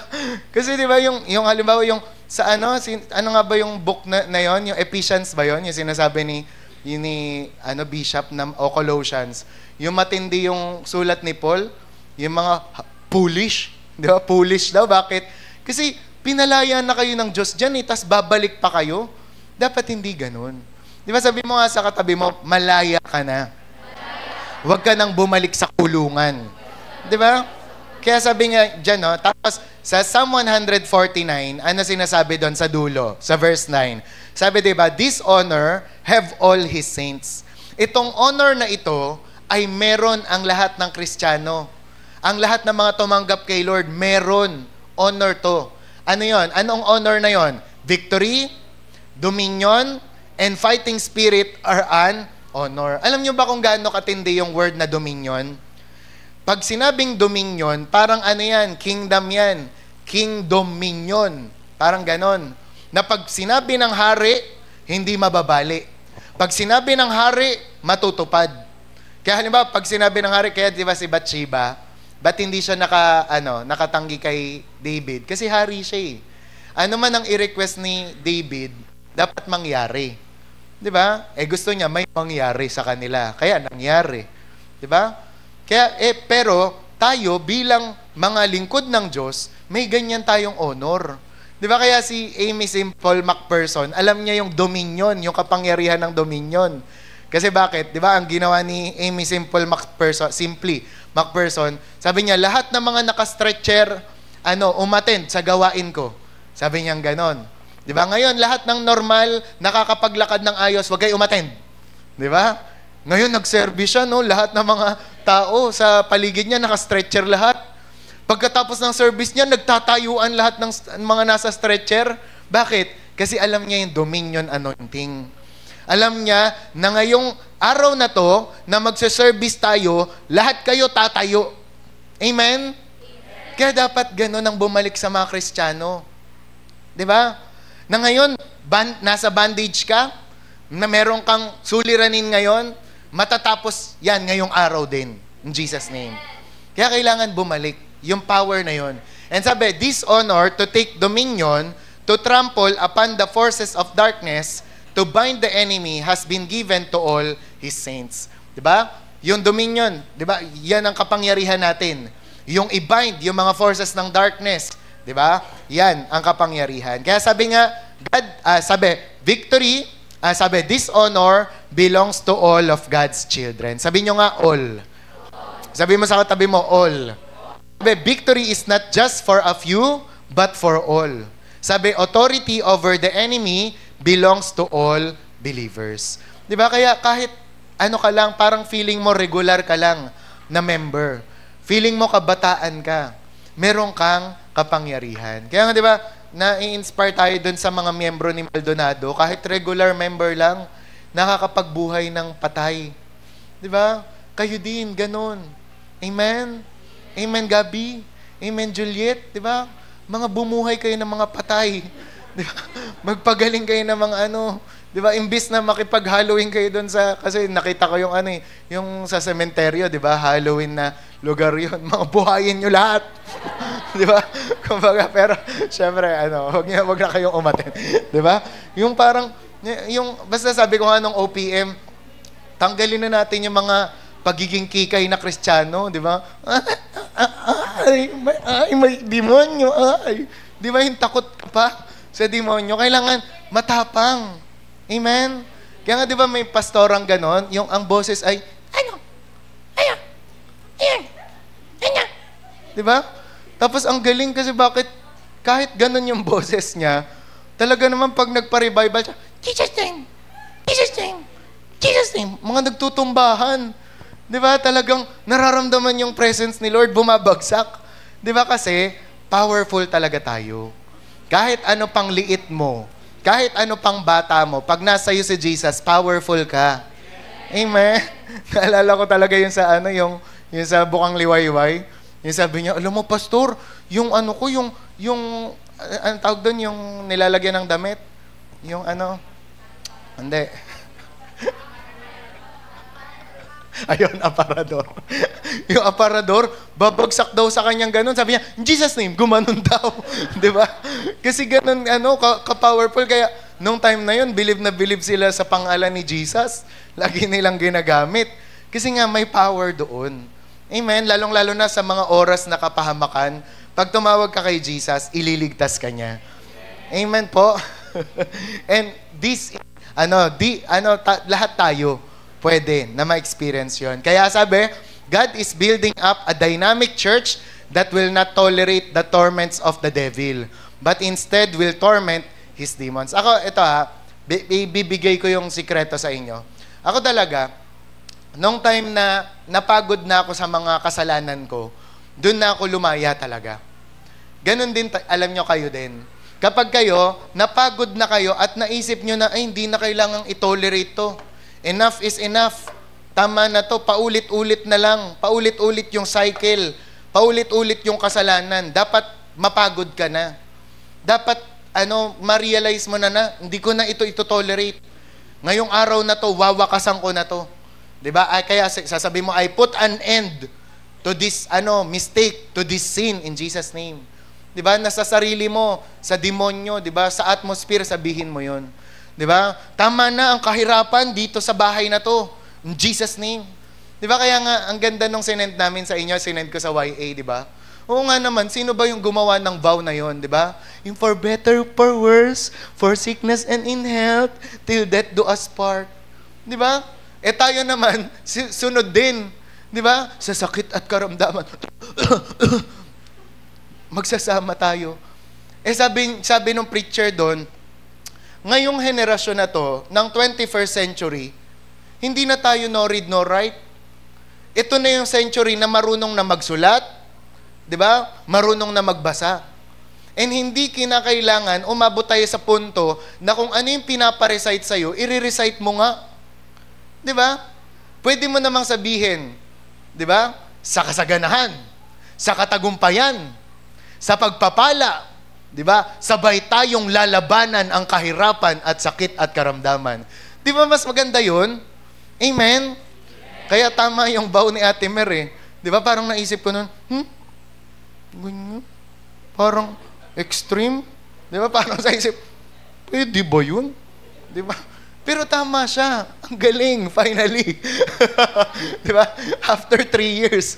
Kasi di ba, yung halimbawa, yung sa ano nga ba yung book na yon, yung Ephesians ba yon, yung sinasabi ni Bishop o Colossians, yung matindi yung sulat ni Paul, yung mga foolish. Di ba? Foolish daw. Bakit? Kasi pinalaya na kayo ng Diyos dyan tas babalik pa kayo. Dapat hindi ganun. Di ba sabi mo nga sa katabi mo, malaya ka na. Huwag ka nang bumalik sa kulungan. Di ba? Kaya sabi nga dyan, tapos sa Psalm 149, ano sinasabi doon sa dulo, sa verse 9? Sabi diba, this honor have all His saints. Itong honor na ito ay meron ang lahat ng Kristiyano. Ang lahat ng mga tumanggap kay Lord, meron honor to. Ano yon? Anong honor na yon? Victory, dominion, and fighting spirit are an honor. Alam nyo ba kung gaano katindi yung word na dominion? Pag sinabing dominion, parang ano yan? Kingdom yan. King dominion. Parang ganon. Na pag sinabi ng hari, hindi mababali. Pag sinabi ng hari, matutupad. Kaya halimbawa, pag sinabi ng hari, kaya di ba si Bathsheba, ba't hindi siya nakatanggi kay David? Kasi hari siya Ano man ang i-request ni David, dapat mangyari. Di ba? Gusto niya may mangyari sa kanila. Kaya nangyari. Di ba? Kaya, pero tayo bilang mga lingkod ng Diyos, may ganyan tayong honor. Di ba kaya si Amy Simple McPherson, alam niya yung dominion, yung kapangyarihan ng dominion. Kasi bakit? Di ba ang ginawa ni Amy Simple McPherson, sabi niya, lahat ng mga naka-stretcher, umattend sa gawain ko. Sabi niya ganon. Di ba? Ngayon, lahat ng normal, nakakapaglakad ng ayos, wag kayo umattend. Di ba? Ngayon, nag-service siya, lahat ng mga tao sa paligid niya, naka-stretcher lahat. Pagkatapos ng service niya, nagtatayuan lahat ng mga nasa stretcher. Bakit? Kasi alam niya yung dominion anointing. Alam niya na ngayong araw na to, na magse-service tayo, lahat kayo tatayo. Amen? Kaya dapat ganun ang bumalik sa mga Kristiyano. Di ba? Na ngayon, nasa bandage ka, na meron kang suliranin ngayon, matatapos yan ngayong araw din. In Jesus' name. Kaya kailangan bumalik yung power na yon. And sabi, this honor to take dominion, to trample upon the forces of darkness, to bind the enemy has been given to all His saints. Diba? Yung dominion, diba? Yan ang kapangyarihan natin. Yung i-bind, yung mga forces ng darkness. Diba? Yan ang kapangyarihan. Kaya sabi nga, God, sabi, victory, sabi, this honor belongs to all of God's children. Sabi nyo nga, all. Sabi mo sa katabi mo, all. Sabi, victory is not just for a few, but for all. Sabi, authority over the enemy belongs to all believers. Di ba? Kaya kahit ano ka lang, parang feeling mo regular ka lang na member. Feeling mo kabataan ka. Meron kang kapangyarihan. Kaya nga, di ba, na-inspire tayo dun sa mga miyembro ni Maldonado, kahit regular member lang, nakakapagbuhay ng patay. Di ba? Kayo din, ganun. Amen? Amen, Gabi? Amen, Juliet? Di ba? Mga bumuhay kayo ng mga patay. Di ba? Magpagaling kayo ng mga ano. Di ba? Imbis na makipag-Halloween kayo doon sa, kasi nakita ko yung ano yung sa sementeryo, di ba? Halloween na lugar yun. Mga buhayin nyo lahat. Di ba? Kumbaga, pero, syempre, wag na kayong umaten. Di ba? Yung parang, basta sabi ko nga nung OPM, tanggalin na natin yung mga pagiging kikay na Kristiyano, di ba? May demonyo, Di ba yung takot ka pa sa demonyo? Kailangan matapang. Amen? Kaya nga, di ba may pastorang ganon, yung ang boses ay, di ba? Tapos ang galing kasi bakit kahit ganon yung boses niya, talaga naman pag nagpa-revival siya, Jesus name, Jesus name, Jesus name, mga nagtutumbahan. Di ba? Talagang nararamdaman yung presence ni Lord, bumabagsak. Di ba kasi, powerful talaga tayo. Kahit ano pang liit mo, kahit ano pang bata mo, pag nasa iyo si Jesus, powerful ka. Amen? Naalala ko talaga yung sa yung sa Bukang Liwayway. Yung sabi niya, alam mo, pastor, yung tawag doon, yung nilalagyan ng damit. Yung hindi. Ayun, aparador. Yung aparador, babagsak daw sa kanyang ganun. Sabi niya, in Jesus' name, gumanon daw. Di ba? Kasi ganun, ka-powerful. Kaya, nung time na yun, believe na believe sila sa pangalan ni Jesus. Lagi nilang ginagamit. Kasi nga, may power doon. Amen? Lalong-lalo na sa mga oras na kapahamakan, pag tumawag ka kay Jesus, ililigtas ka niya. Amen po? And this, lahat tayo, pwede na ma-experience yun. Kaya sabi, God is building up a dynamic church that will not tolerate the torments of the devil, but instead will torment his demons. Ako, ito bibigay ko yung sikreto sa inyo. Ako talaga, nung time na napagod na ako sa mga kasalanan ko, doon na ako lumaya talaga. Ganon din, alam nyo kayo din. Kapag kayo, napagod na kayo at naisip nyo na, ay, hindi na kailangang itolerate to. Enough is enough. Tama na to. Paulit-ulit na lang. Paulit-ulit yung cycle. Paulit-ulit yung kasalanan. Dapat mapagod ka na. Dapat, ma-realize mo na hindi ko na ito tolerate. Ngayong araw na to, wawakasan ko na to. Diba? Kaya sasabi mo, I put an end to this, mistake, to this sin in Jesus' name. Diba? Nasa sarili mo, sa demonyo, diba? Sa atmosphere, sabihin mo yun. Diba? Tama na ang kahirapan dito sa bahay na to. In Jesus' name. Diba? Kaya nga, ang ganda nung sinend namin sa inyo, sinend ko sa YA, diba? Oo nga naman, sino ba yung gumawa ng vow na yon, diba? Yung for better, for worse, for sickness and in health, till death do us part. Diba? Tayo naman, sunod din. Diba? Sa sakit at karamdaman. Magsasama tayo. Sabi nung preacher doon, ngayong henerasyon na to, ng 21st century, hindi na tayo no read, no write. Ito na yung century na marunong na magsulat, di ba? Marunong na magbasa. And hindi kinakailangan umabot tayo sa punto na kung ano yung pinaparecite sa'yo, i-recite mo nga. Di ba? Pwede mo namang sabihin, di ba? Sa kasaganahan, sa katagumpayan, sa pagpapala, di ba? Sabay tayong lalabanan ang kahirapan at sakit at karamdaman. Di ba mas maganda yun? Amen? Kaya tama yung vow ni Ate Mer eh. Di ba parang naisip ko nun, ganyan. Parang extreme. Di ba parang sa isip, di ba yun? Di ba? Pero tama siya. Ang galing, finally. Di ba? After 3 years.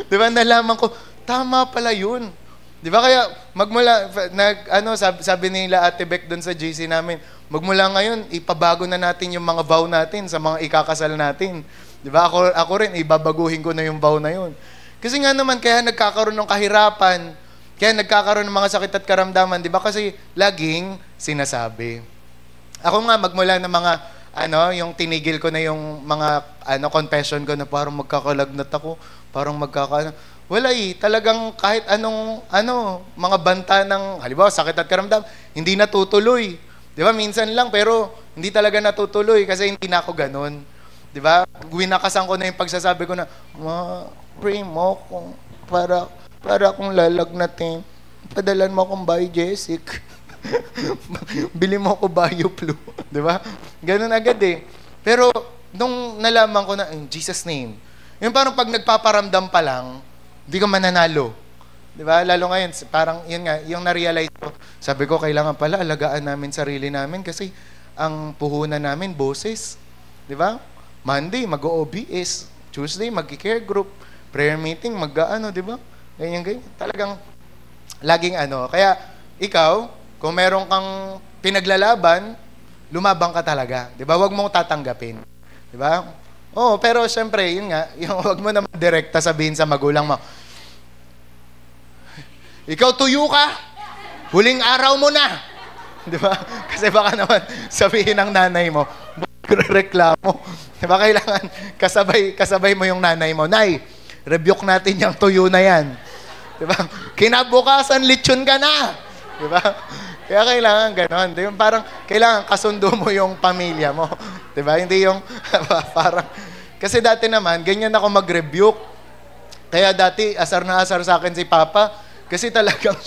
Di ba? Nalaman ko, tama pala yun. Di ba? Kaya, sabi nila Ate Beck doon sa GC namin, magmula ngayon, ipabago na natin yung mga vow natin sa mga ikakasal natin. Di ba? Ako rin, ibabaguhin ko na yung vow na yun. Kasi nga naman, kaya nagkakaroon ng kahirapan, kaya nagkakaroon ng mga sakit at karamdaman, di ba? Kasi laging sinasabi. Ako nga, magmula ng mga, yung tinigil ko na yung mga, confession ko na parang magkakalagnat ako, parang wala talagang kahit anong, mga banta ng, halimbawa, sakit at karamdam, hindi natutuloy. Di ba? Minsan lang, pero hindi talaga natutuloy kasi hindi na ako ganun. Di ba? Winakasan ko na yung pagsasabi ko na, pray mo kung para akong lalagnatin. Padalan mo akong Biogesic. Bili mo ako BioFlu. Di ba? Ganun agad eh. Pero, nung nalaman ko na, in Jesus name, yung parang pag nagpaparamdam pa lang, hindi ka mananalo. Di ba? Lalo ngayon, parang yun nga, yung na-realize ko, sabi ko, kailangan pala alagaan namin sarili namin kasi ang puhunan namin, boses. Di ba? Monday, mag-OBS. Tuesday, mag-care group. Prayer meeting, di ba? Ganyan. Talagang, laging Kaya, ikaw, kung meron kang pinaglalaban, lumabang ka talaga. Di ba? Huwag mong tatanggapin. Di ba? Oo, pero syempre, yun nga, yung huwag mo naman direkta sabihin sa magulang mo, ikaw tuyo ka, huling araw mo na. Di ba? Kasi baka naman sabihin ng nanay mo, reklamo. Di ba? Kailangan kasabay mo yung nanay mo, Nay, rebuke natin yung tuyo na yan. Di ba? Kinabukasan, lechon ka na. Di ba? Kaya kailangan ganon. Di ba? Parang kailangan kasundo mo yung pamilya mo. Di ba? Hindi yung parang... Kasi dati naman, ganyan ako mag-rebuke. Kaya dati, asar na asar sa akin si Papa. Kasi talagang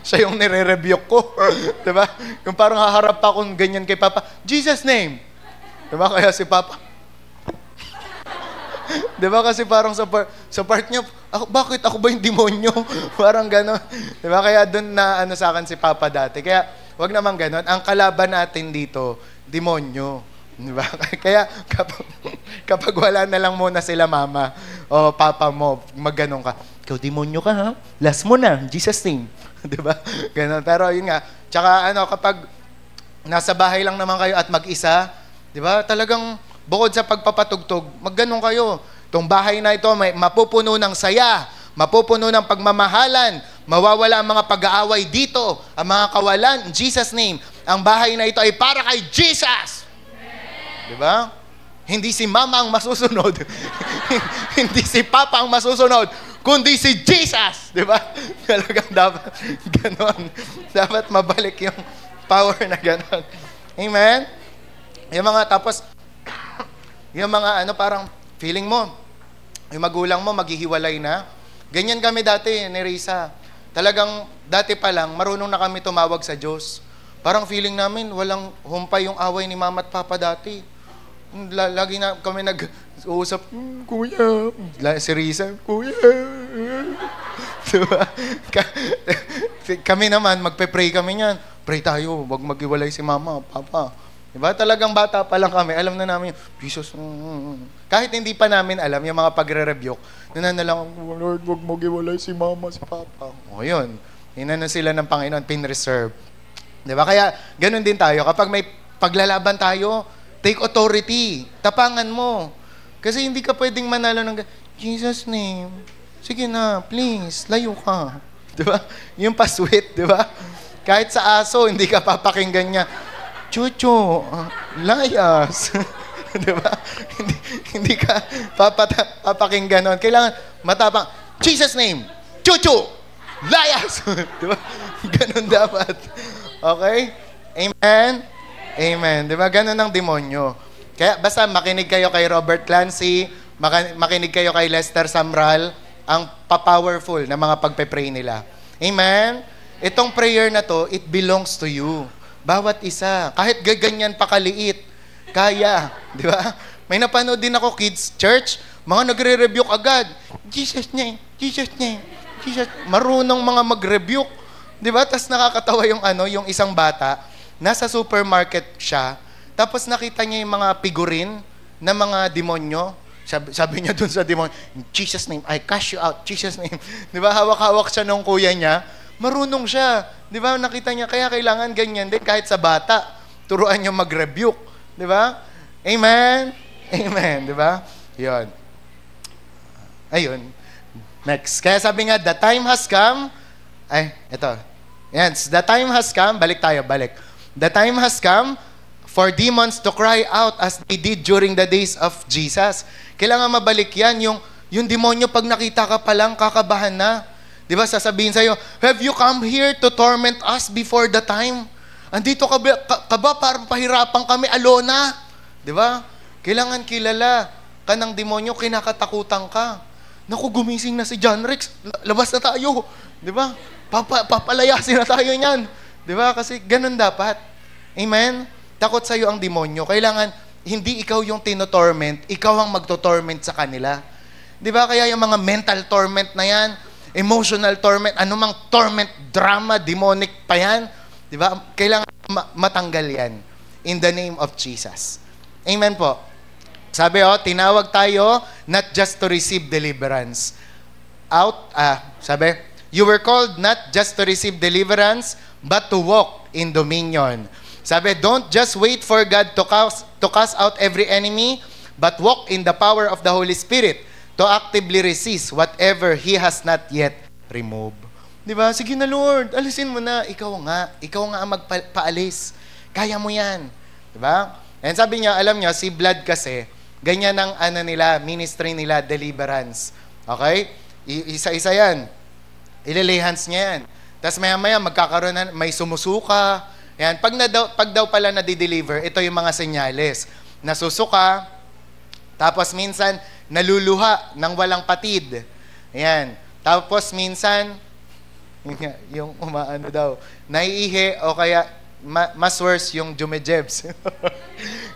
siya yung nire-rebuke ko. Di ba? Yung parang haharap pa akong ganyan kay Papa, Jesus name. Di ba? Kaya si Papa, di ba? Kasi parang sa part niya, bakit ako ba yung demonyo? Parang gano'n. Di ba? Kaya doon na sa akin si Papa dati. Kaya wag naman gano'n. Ang kalaban natin dito, demonyo. Di ba? Kaya kapag wala na lang muna sila mama o papa mo, magganon ka, ikaw demonyo ka ha? Last mo na, Jesus name. Di ba? Ganon. Pero yun nga. Tsaka kapag nasa bahay lang naman kayo at mag-isa, di ba? Talagang bukod sa pagpapatugtog, magganon kayo. Itong bahay na ito, may mapupuno ng saya, mapupuno ng pagmamahalan, mawawala ang mga pag-aaway dito, ang mga kawalan, in Jesus name. Ang bahay na ito ay para kay Jesus. Di ba? Hindi si Mama ang masusunod. Hindi si Papa ang masusunod, kundi si Jesus. Di ba? Talagang dapat ganon. Dapat mabalik yung power na ganon. Amen? Yung mga tapos, yung mga parang feeling mo, yung magulang mo maghihiwalay na. Ganyan kami dati ni Risa. Talagang dati pa lang, marunong na kami tumawag sa Diyos. Parang feeling namin, walang humpay yung away ni Mama at Papa dati. Lagi na kami nag-uusap, Kuya. Si Risa, Kuya. Diba? Kami naman, magpe-pray kami niyan. Pray tayo, wag maghiwalay si Mama, Papa. Diba? Talagang bata pa lang kami, alam na namin, Jesus, kahit hindi pa namin alam yung mga pagre-rebuke, nananalang, Lord, wag maghiwalay si Mama, si Papa. O yun, hinano sila ng Panginoon, pin-reserve. Diba? Kaya, ganun din tayo. Kapag may paglalaban tayo, take authority. Tapangan mo. Kasi hindi ka pwedeng manalo ng, Jesus name, sige na, please, layo ka. Diba? Yung pasweet, diba? Kahit sa aso, hindi ka papakinggan niya, Chucho, layas. Diba? Hindi ka papakinggan nun. Kailangan matapang, Jesus name, Chucho, layas. Diba? Ganun dapat. Okay? Amen? Amen. Di ba? Ganun ang demonyo. Kaya basta makinig kayo kay Robert Clancy, makinig kayo kay Lester Samral, ang pa-powerful na mga pagpe-pray nila. Amen? Itong prayer na to, it belongs to you. Bawat isa. Kahit gaganyan pa kaliit, kaya. Di ba? May napanood din ako, kids church, mga nagre-rebuke agad. Jesus name, Jesus name, Jesus. Marunong mga mag-rebuke. Di ba? Tapos nakakatawa yung isang bata, nasa supermarket siya, tapos nakita niya yung mga figurine na mga demonyo. Sabi niya dun sa demonyo, Jesus name, I cast you out, Jesus name. Di ba? Hawak-hawak siya ng kuya niya. Marunong siya. Di ba? Nakita niya, kaya kailangan ganyan din kahit sa bata. Turuan niyo mag-rebuke. Di ba? Amen? Amen. Di ba? Yun. Ayun. Next. Kaya sabi nga, the time has come. Ay, ito. Yan. The time has come. Balik tayo, balik. The time has come for demons to cry out as they did during the days of Jesus. Kailangan mabalik yan. Yung demonyo, pag nakita ka pa lang, kakabahan na. Di ba? Sasabihin sa'yo, have you come here to torment us before the time? Andito ka ba parang pahirapan kami, alona? Di ba? Kailangan kilala ka ng demonyo, kinakatakutan ka. Naku, gumising na si John Rex. Labas na tayo. Di ba? Papalayasin na tayo niyan. Di ba? Kasi ganun dapat. Amen? Takot sa'yo ang demonyo. Kailangan, hindi ikaw yung tinotorment, ikaw ang magtotorment sa kanila. Di ba? Kaya yung mga mental torment na yan, emotional torment, anumang torment, drama, demonic pa yan, di ba? Kailangan matanggal yan in the name of Jesus. Amen po. Sabi tinawag tayo not just to receive deliverance. Sabi, you were called not just to receive deliverance, but to walk in dominion. Sabi, don't just wait for God to cast out every enemy, but walk in the power of the Holy Spirit to actively resist whatever He has not yet removed. Di ba? Sige na Lord, alisin mo na. Ikaw nga ang magpaalis. Kaya mo yan. Di ba? And sabi niya, alam niya, si Vlad kasi, ganyan ang ministry nila, deliverance. Okay? Isa-isa yan. Ililay hands niya yan. Tapos maya-maya, magkakaroon may sumusuka. Yan. Pag daw pala na-deliver, ito yung mga senyales. Nasusuka, tapos minsan, naluluha ng walang patid. Ayan. Tapos minsan, yung umaano daw, naiihi o kaya mas worse yung jumejebs.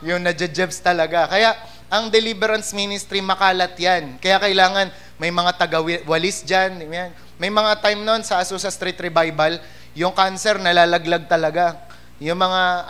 Yung nadjejebs talaga. Kaya ang deliverance ministry makalat yan. Kaya kailangan may mga taga-walis dyan. Ayan. May mga time noon sa Azusa Street Revival, yung cancer nalalaglag talaga. Yung mga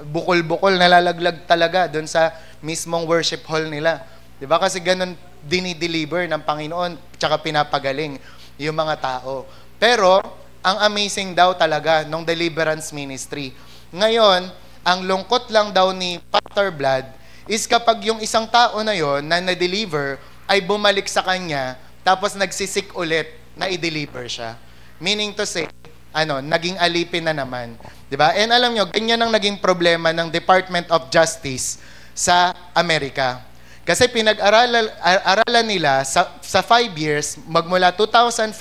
bukol-bukol nalalaglag talaga doon sa mismong worship hall nila. Diba? Kasi ganun dinideliver ng Panginoon tsaka pinapagaling yung mga tao. Pero, ang amazing daw talaga nung deliverance ministry. Ngayon, ang lungkot lang daw ni Pastor Vlad is kapag yung isang tao na yon na na-deliver ay bumalik sa kanya tapos nagsisik ulit na i-deliver siya. Meaning to say, naging alipin na naman. Diba? And alam nyo, ganyan ang naging problema ng Department of Justice sa Amerika. Kasi pinag-aralan nila sa 5 years, magmula 2005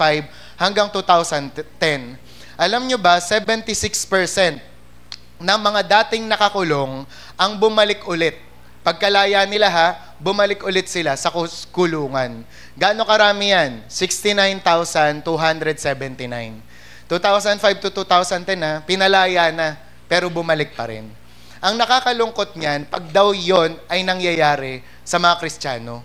hanggang 2010. Alam nyo ba, 76% ng mga dating nakakulong ang bumalik ulit. Pagkalaya nila bumalik ulit sila sa kulungan. Gaano karami yan? 69,279. 2005 to 2010 pinalaya na, pero bumalik pa rin. Ang nakakalungkot niyan, pag daw yon ay nangyayari sa mga Kristiyano.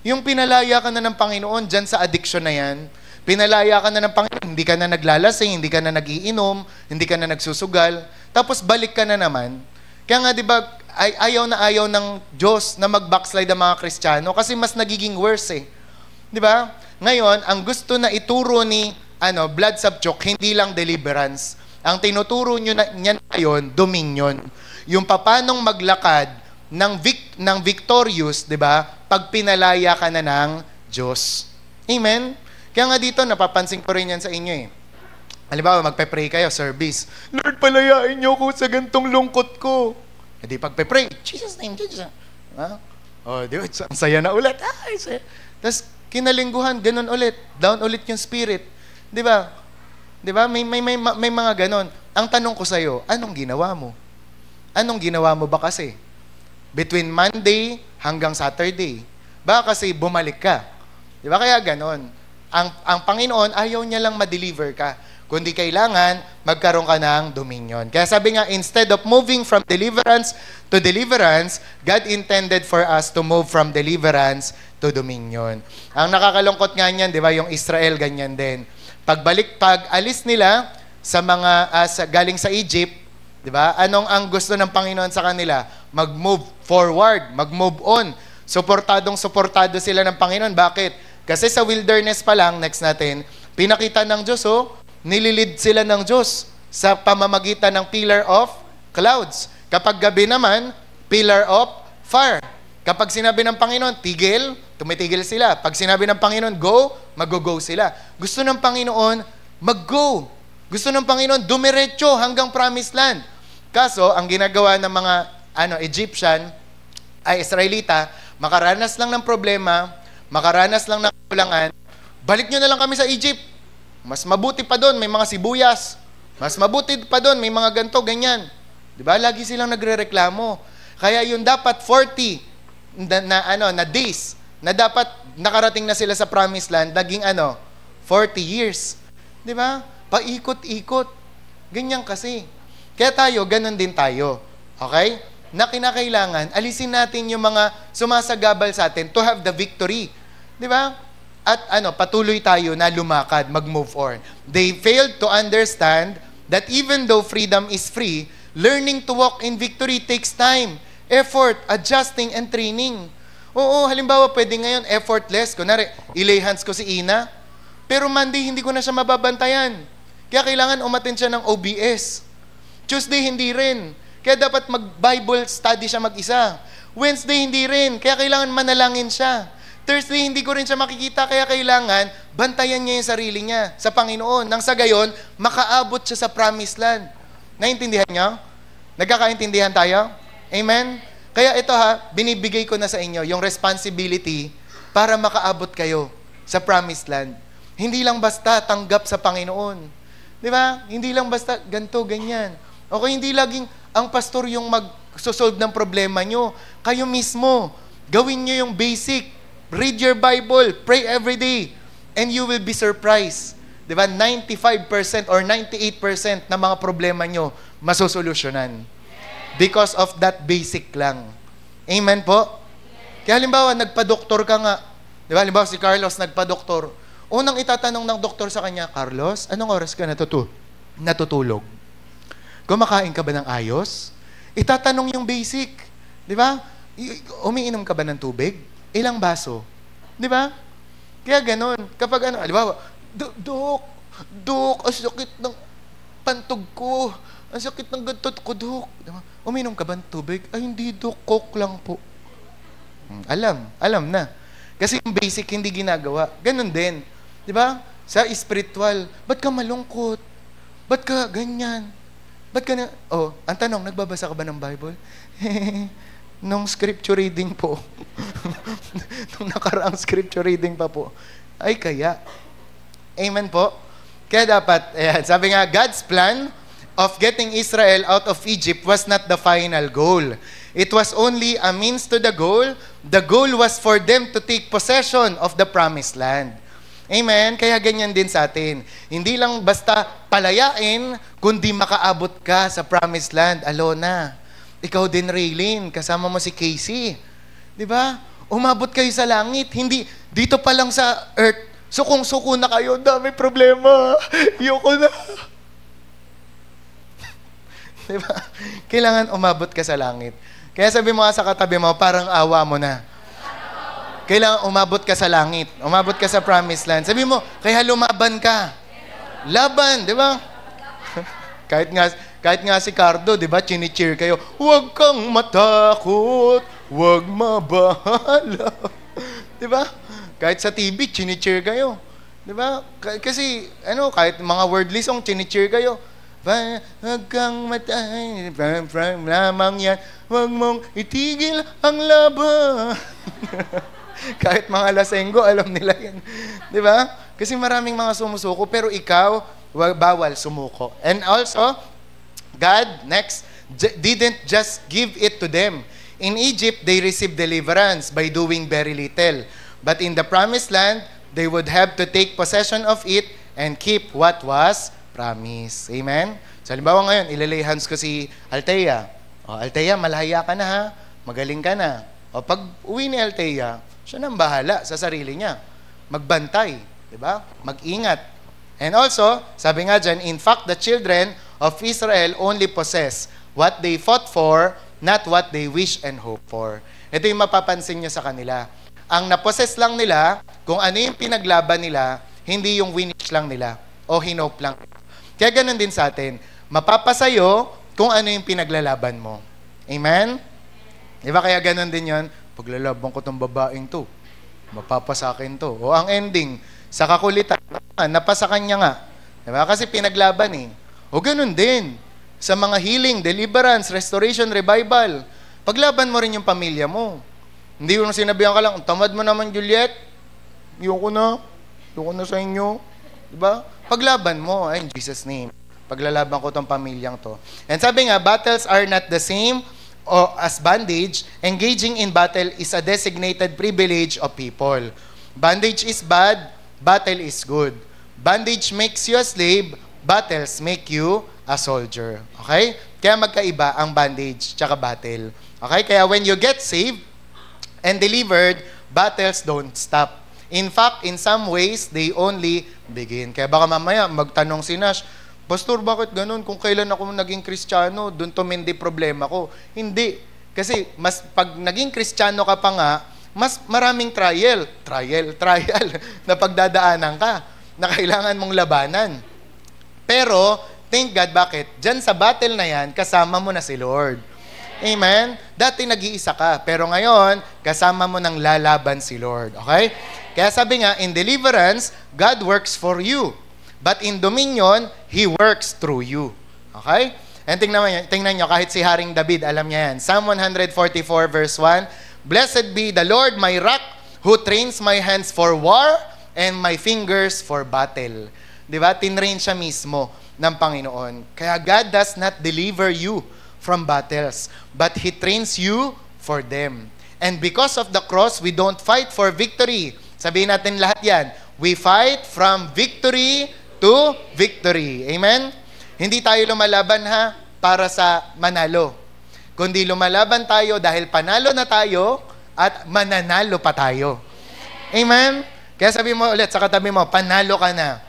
Yung pinalaya ka na ng Panginoon dyan sa addiction na yan, pinalaya ka na ng Panginoon, hindi ka na naglalasing, hindi ka na nagiinom, hindi ka na nagsusugal, tapos balik ka na naman. Kaya nga, di ba, ayaw ng Diyos na mag-backslide ang mga Kristiyano kasi mas nagiging worse Di ba? Ngayon, ang gusto na ituro ni Vlad Sabchuk, hindi lang deliverance. Ang tinuturo niya ngayon, dominion. Yung papanong maglakad ng victorious, 'di ba? Pag pinalaya ka na ng Diyos. Amen. Kaya nga dito napapansin ko rin yan sa inyo Halimbawa, magpe-pray kayo, service. Lord, palayain niyo ako sa gantong lungkot ko. Hindi pagpe-pray, Jesus name, Jesus. Di ba? Ang saya na ulit. Saya. Tapos, kinalingguhan, ganun ulit. Down ulit yung spirit. Di ba? Di ba? May mga ganun. Ang tanong ko sa'yo, anong ginawa mo? Anong ginawa mo ba kasi? Between Monday hanggang Saturday. Baka kasi bumalik ka. Di ba? Kaya ganun. Ang Panginoon, ayaw niya lang ma-deliver ka. kundi kailangan magkaroon ka ng dominion. Kaya sabi nga, instead of moving from deliverance to deliverance, God intended for us to move from deliverance to dominion. Ang nakakalungkot nga niyan, di ba, yung Israel, ganyan din. Pag alis nila sa mga, galing sa Egypt, di ba, anong ang gusto ng Panginoon sa kanila? Mag-move forward, mag-move on. Suportado sila ng Panginoon. Bakit? Kasi sa wilderness pa lang, next natin, pinakita ng Diyos, nililid sila ng Diyos sa pamamagitan ng pillar of clouds. Kapag gabi naman, pillar of fire. Kapag sinabi ng Panginoon, tigil, tumitigil sila. Pag sinabi ng Panginoon, go, mag-go sila. Gusto ng Panginoon, mag-go. Gusto ng Panginoon, dumiretso hanggang promised land. Kaso, ang ginagawa ng mga Egyptian, ay Israelita, makaranas lang ng problema, makaranas lang ng kulangan, balik nyo na lang kami sa Egypt. Mas mabuti pa doon, may mga sibuyas. Mas mabuti pa doon, may mga ganto, ganyan. Diba? Lagi silang nagrereklamo. Kaya yung dapat 40 na days, na dapat nakarating na sila sa promised land, naging 40 years. Diba? Paikot-ikot. Ganyan kasi. Kaya tayo, ganun din tayo. Okay? Na kinakailangan, alisin natin yung mga sumasagabal sa atin to have the victory. Diba? At patuloy tayo na lumakad, mag-move on. They failed to understand that even though freedom is free, learning to walk in victory takes time, effort, adjusting, and training. Oo, halimbawa, pwede ngayon effortless. Kunwari, ilay hands ko si Ina, pero Monday, hindi ko na siya mababantayan. Kaya kailangan umattend siya ng OBS. Tuesday, hindi rin. Kaya dapat mag-Bible study siya mag-isa. Wednesday, hindi rin. Kaya kailangan manalangin siya. Thursday, hindi ko rin siya makikita, kaya kailangan bantayan niya yung sarili niya sa Panginoon. Nang sa gayon, makaabot siya sa promised land. Naintindihan niyo? Nagkakaintindihan tayo? Amen? Kaya ito binibigay ko na sa inyo yung responsibility para makaabot kayo sa promised land. Hindi lang basta tanggap sa Panginoon. Di ba? Hindi lang basta ganto, ganyan. Okay, hindi laging ang pastor yung mag-solve ng problema nyo. Kayo mismo, gawin nyo yung basic. Read your Bible, pray every day, and you will be surprised. Di ba? 95% or 98% ng mga problema nyo masosolusyonan. Because of that basic lang. Amen po? Kaya halimbawa, nagpa-doktor ka nga. Di ba? Halimbawa, si Carlos nagpa-doktor. Unang itatanong ng doktor sa kanya, Carlos, anong oras ka natutulog? Kumakain ka ba ng ayos? Itatanong yung basic. Di ba? Umiinom ka ba ng tubig? Ilang baso? Di ba? Kaya ganun. Kapag halimbawa, Dok, ang sakit ng pantog ko. Ang sakit ng gantot ko, Dok. Diba? Uminom ka ba ng tubig? Ay, hindi, Dok. Coke lang po. Alam na. Kasi yung basic hindi ginagawa. Ganun din. Di ba? Sa spiritual, ba't ka malungkot? Ba't ka ganyan? Ba't ka na... ang tanong, nagbabasa ka ba ng Bible? Nung scripture reading po. Nung nakaraang scripture reading pa po. Ay, kaya. Amen po. Kaya dapat, sabi nga, God's plan of getting Israel out of Egypt was not the final goal. It was only a means to the goal. The goal was for them to take possession of the promised land. Amen? Kaya ganyan din sa atin. Hindi lang basta palayain, kundi makaabot ka sa promised land. Alona. Ikaw din, Raylene, kasama mo si Casey. Di ba? Umabot kayo sa langit. Hindi, dito pa lang sa earth, sukong-suko na kayo, dami problema. Ayoko na. Di ba? Kailangan umabot ka sa langit. Kaya sabi mo sa katabi mo, parang awa mo na. Kailangan umabot ka sa langit. Umabot ka sa promised land. Sabi mo, kaya lumaban ka. Laban, di ba? Kahit nga si Cardo, di ba, chini-cheer kayo, huwag kang matakot, huwag mabahala. Di ba? Kahit sa TV, chini-cheer kayo. Di ba? Kasi, kahit mga wordly song, chini-cheer kayo. Huwag kang matay, lamang yan, huwag mong itigil ang laban. Kahit mga lasenggo, alam nila yan. Di ba? Kasi maraming mga sumusuko, pero ikaw, bawal sumuko. And also, God, next, didn't just give it to them. In Egypt, they received deliverance by doing very little. But in the promised land, they would have to take possession of it and keep what was promise. Amen? So, halimbawa ngayon, ilalay hands ko si Althea. O, Althea, malaya ka na ha. Magaling ka na. O, pag uwi ni Althea, siya nang bahala sa sarili niya. Magbantay. Diba? Mag-ingat. And also, sabi nga dyan, in fact, the children of Israel only possess what they fought for, not what they wish and hope for. Ito yung mapapansin nyo sa kanila. Ang naposes lang nila, kung ano yung pinaglaban nila, hindi yung winish lang nila o hinope lang. Kaya ganun din sa atin. Mapapasayo kung ano yung pinaglalaban mo. Amen? Diba kaya ganun din yon? Paglalaban ko tong babaeng to, mapapasakin to. O ang ending, sa kakulitan, napasa kanya nga. Diba? Kasi pinaglaban eh. O ganun din. Sa mga healing, deliverance, restoration, revival, paglaban mo rin yung pamilya mo. Hindi yung sinabihan ka lang, tamad mo naman, Juliet. Yoko na sa inyo. Diba? Paglaban mo, in Jesus' name. Paglalaban ko tong pamilyang to. And sabi nga, battles are not the same as bondage. Engaging in battle is a designated privilege of people. Bondage is bad, battle is good. Bondage makes you a slave, battles make you a soldier. Okay? Kaya magkaiba ang bondage tsaka battle. Okay? Kaya when you get saved and delivered, battles don't stop. In fact, in some ways, they only begin. Kaya baka mamaya magtanong si Nash, Pastor, bakit ganun? Kung kailan ako naging Kristiyano, doon tumindi problema ko. Hindi. Kasi mas pag naging Kristiyano ka pa nga, mas maraming trial na pagdadaanan ka, na kailangan mong labanan. Pero, thank God, bakit? Diyan sa battle na yan, kasama mo na si Lord. Amen? Dati nag-iisa ka, pero ngayon, kasama mo ng lalaban si Lord. Okay? Kaya sabi nga, in deliverance, God works for you. But in dominion, He works through you. Okay? And tingnan nyo, kahit si Haring David, alam niya yan. Psalm 144 verse 1, Blessed be the Lord, my rock, who trains my hands for war and my fingers for battle. Diba? Tinrain siya mismo ng Panginoon. Kaya God does not deliver you from battles, but He trains you for them. And because of the cross, we don't fight for victory. Sabihin natin lahat yan. We fight from victory to victory. Amen? Hindi tayo lumalaban ha para sa manalo. Kundi lumalaban tayo dahil panalo na tayo at mananalo pa tayo. Amen? Kaya sabi mo ulit sa katabi mo, panalo ka na.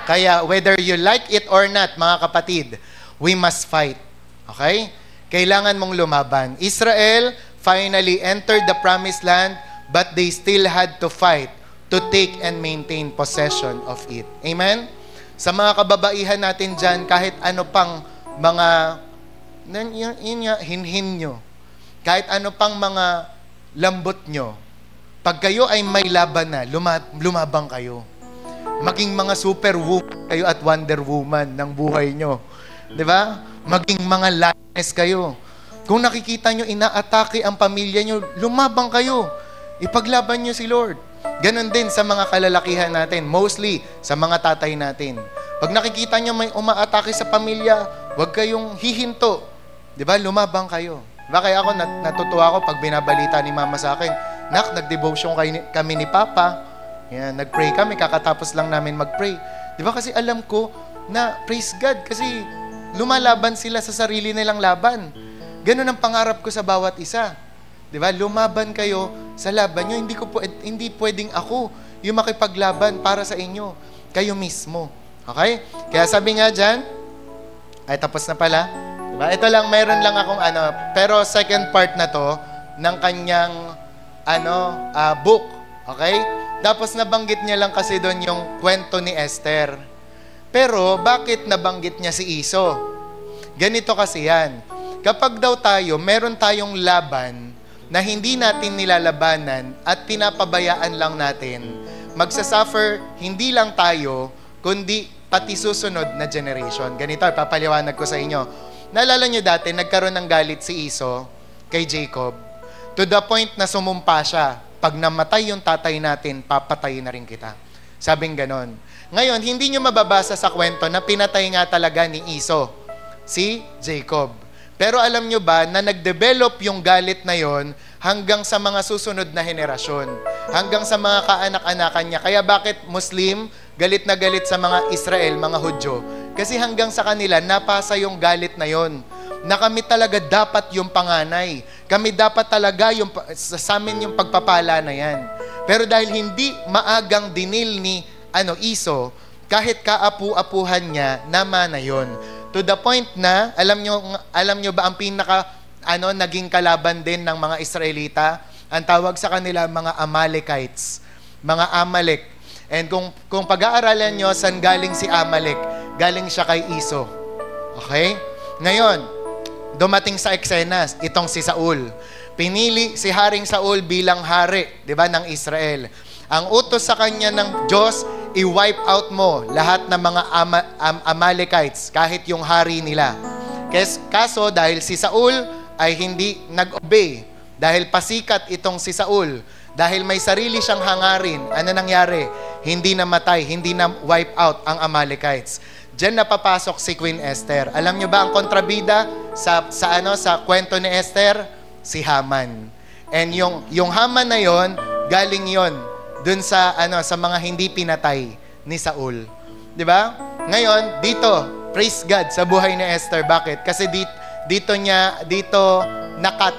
Kaya whether you like it or not, mga kapatid, we must fight. Okay? Kailangan mong lumaban. Israel finally entered the promised land, but they still had to fight to take and maintain possession of it. Amen? Sa mga kababaihan natin dyan, kahit ano pang mga hinhin nyo, kahit ano pang mga lambot nyo, pag kayo ay may laban na, lumabang kayo. Maging mga superwoman kayo at Wonder Woman ng buhay nyo. Di ba? Maging mga lioness kayo. Kung nakikita nyo, inaatake ang pamilya nyo, lumabang kayo. Ipaglaban nyo si Lord. Ganon din sa mga kalalakihan natin, mostly sa mga tatay natin. Pag nakikita nyo may umaatake sa pamilya, huwag kayong hihinto. Di ba? Lumabang kayo. Diba? Kaya ako, natutuwa ako pag binabalita ni mama sa akin, Nak, nag-devotion kami ni Papa. Yan, nag-pray kami, kakatapos lang namin mag-pray. Di ba? Kasi alam ko na, praise God, kasi lumalaban sila sa sarili nilang laban. Ganun ang pangarap ko sa bawat isa. Di ba? Lumaban kayo sa laban nyo. Hindi pwedeng ako yung makipaglaban para sa inyo. Kayo mismo. Okay? Kaya sabi nga dyan, ay tapos na pala. Diba? Ito lang, meron lang akong pero second part na to ng kanyang book. Okay? Tapos nabanggit niya lang kasi doon yung kwento ni Esther. Pero bakit nabanggit niya si Iso? Ganito kasi yan. Kapag daw tayo, meron tayong laban na hindi natin nilalabanan at pinapabayaan lang natin, magsasuffer hindi lang tayo, kundi pati susunod na generation. Ganito, papaliwanag ko sa inyo. Naalala nyo dati, nagkaroon ng galit si Iso kay Jacob to the point na sumumpa siya. Pag namatay yung tatay natin, papatayin na rin kita. Sabing ganon. Ngayon, hindi nyo mababasa sa kwento na pinatay nga talaga ni Iso si Jacob. Pero alam nyo ba na nag-develop yung galit na yon hanggang sa mga susunod na henerasyon, hanggang sa mga kaanak-anakan niya. Kaya bakit Muslim, galit na galit sa mga Israel, mga Hudyo. Kasi hanggang sa kanila, napasa yung galit na yon, na kami talaga dapat yung panganay. Kami dapat talaga yung, sa amin yung pagpapala na yan. Pero dahil hindi maagang dinil ni Iso, kahit kaapu-apuhan niya, naman na yon. To the point na, alam nyo ba ang naging kalaban din ng mga Israelita? Ang tawag sa kanila mga Amalekites, mga Amalek. And kung pag-aaralan nyo, saan galing si Amalek? Galing siya kay Iso. Okay? Ngayon, dumating sa eksena, itong si Saul. Pinili si Haring Saul bilang hari, di ba, ng Israel. Ang utos sa kanya ng Diyos, i-wipe out mo lahat ng mga Amalekites, kahit yung hari nila. Kaso, dahil si Saul ay hindi nag-obey, dahil pasikat itong si Saul, dahil may sarili siyang hangarin, ano nangyari? Hindi namatay, hindi na wipe out ang Amalekites. Diyan napapasok si Queen Esther. Alam niyo ba ang kontrabida sa kwento ni Esther? Si Haman. And yung Haman na yon, galing yon dun sa mga hindi pinatay ni Saul. 'Di ba? Ngayon, dito, praise God sa buhay ni Esther. Bakit? Kasi dito nakat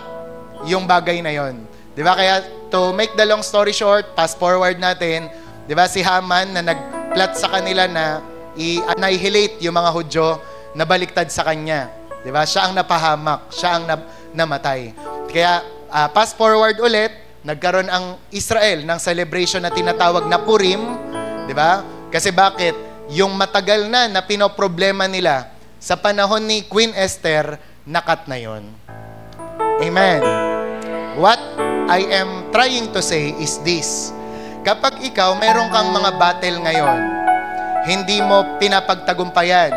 yung bagay na yon. 'Di ba? Kaya to make the long story short, fast forward natin, 'di ba, si Haman na nagplot sa kanila na i-annihilate yung mga Hudyo na baliktad sa kanya. 'Di ba? Siya ang napahamak, siya ang namatay. Kaya fast forward ulit, nagkaroon ang Israel ng celebration na tinatawag na Purim, 'di ba? Kasi bakit? Yung matagal na pinoproblema nila sa panahon ni Queen Esther, nakat na 'yon. Amen. What I am trying to say is this. Kapag ikaw, meron kang mga battle ngayon, hindi mo pinapagtagumpayan,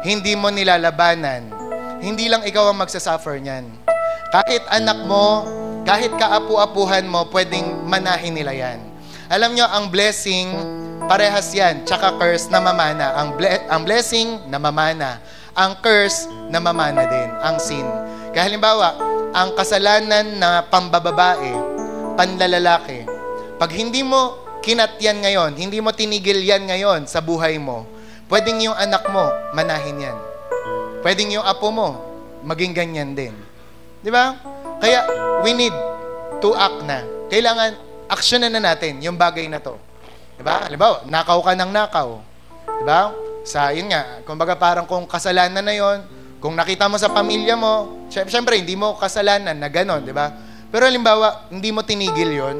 hindi mo nilalabanan, hindi lang ikaw ang magsasuffer niyan. Kahit anak mo, kahit kaapu-apuhan mo, pwedeng manahin nila yan. Alam nyo, ang blessing, parehas yan, tsaka curse na mamana. Ang blessing na mamana. Ang curse na mamana din, ang sin. Kaya halimbawa, ang kasalanan na pambababae, panlalalaki, pag hindi mo kinat yan ngayon, hindi mo tinigil yan ngayon sa buhay mo, pwedeng yung anak mo, manahin yan. Pwedeng yung apo mo, maging ganyan din. Di ba? Kaya, we need to act na. Kailangan, aksyonan na natin yung bagay na to. Di ba? Halimbawa, nakaw ka ng nakaw. Di ba? Yun nga, kumbaga parang kung kasalanan na yon, kung nakita mo sa pamilya mo, syempre, hindi mo kasalanan na gano'n, di ba? Pero halimbawa, hindi mo tinigil yon,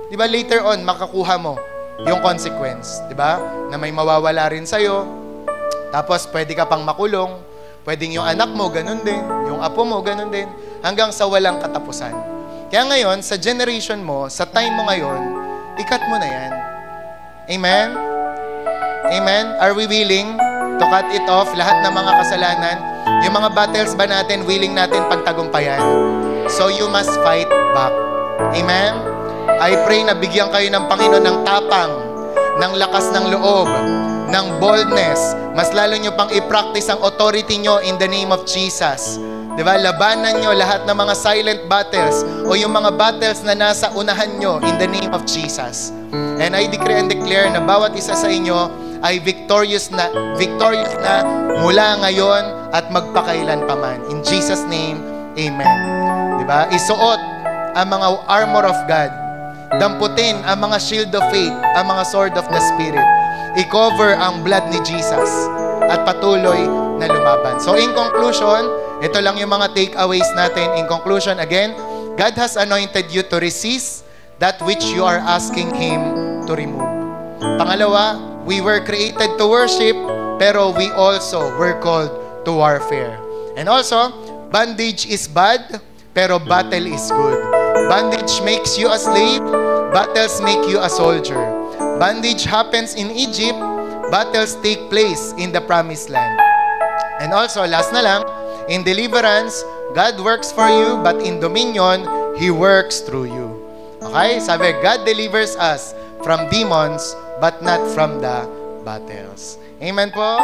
di ba, later on, makakuha mo yung consequence, di ba? Na may mawawala rin sa'yo, tapos pwede ka pang makulong, pwedeng yung anak mo, ganun din, yung apo mo, ganun din, hanggang sa walang katapusan. Kaya ngayon, sa generation mo, sa time mo ngayon, ikat mo na yan. Amen? Amen? Are we willing to cut it off, lahat ng mga kasalanan? Yung mga battles ba natin, willing natin pagtagumpayan? So you must fight back. Amen? I pray na bigyan kayo ng Panginoon ng tapang, ng lakas ng loob, ng boldness. Mas lalo nyo pang i-practice ang authority nyo in the name of Jesus. Diba? Labanan nyo lahat ng mga silent battles o yung mga battles na nasa unahan nyo in the name of Jesus. And I decree and declare na bawat isa sa inyo ay victorious na mula ngayon at magpakailan paman. In Jesus' name, Amen. Diba? Isuot ang mga armor of God. Damputin ang mga shield of faith, ang mga sword of the Spirit. I-cover ang blood ni Jesus at patuloy na lumaban. So in conclusion, ito lang yung mga takeaways natin. In conclusion, again, God has anointed you to resist that which you are asking Him to remove. Pangalawa, we were created to worship, pero we also were called to warfare. And also, bondage is bad, pero battle is good. Bondage makes you a slave, battles make you a soldier. Bondage happens in Egypt, battles take place in the promised land. And also, last na lang, in deliverance, God works for you, but in dominion, He works through you. Okay? Sabi, God delivers us from demons, but not from the battles. Amen po?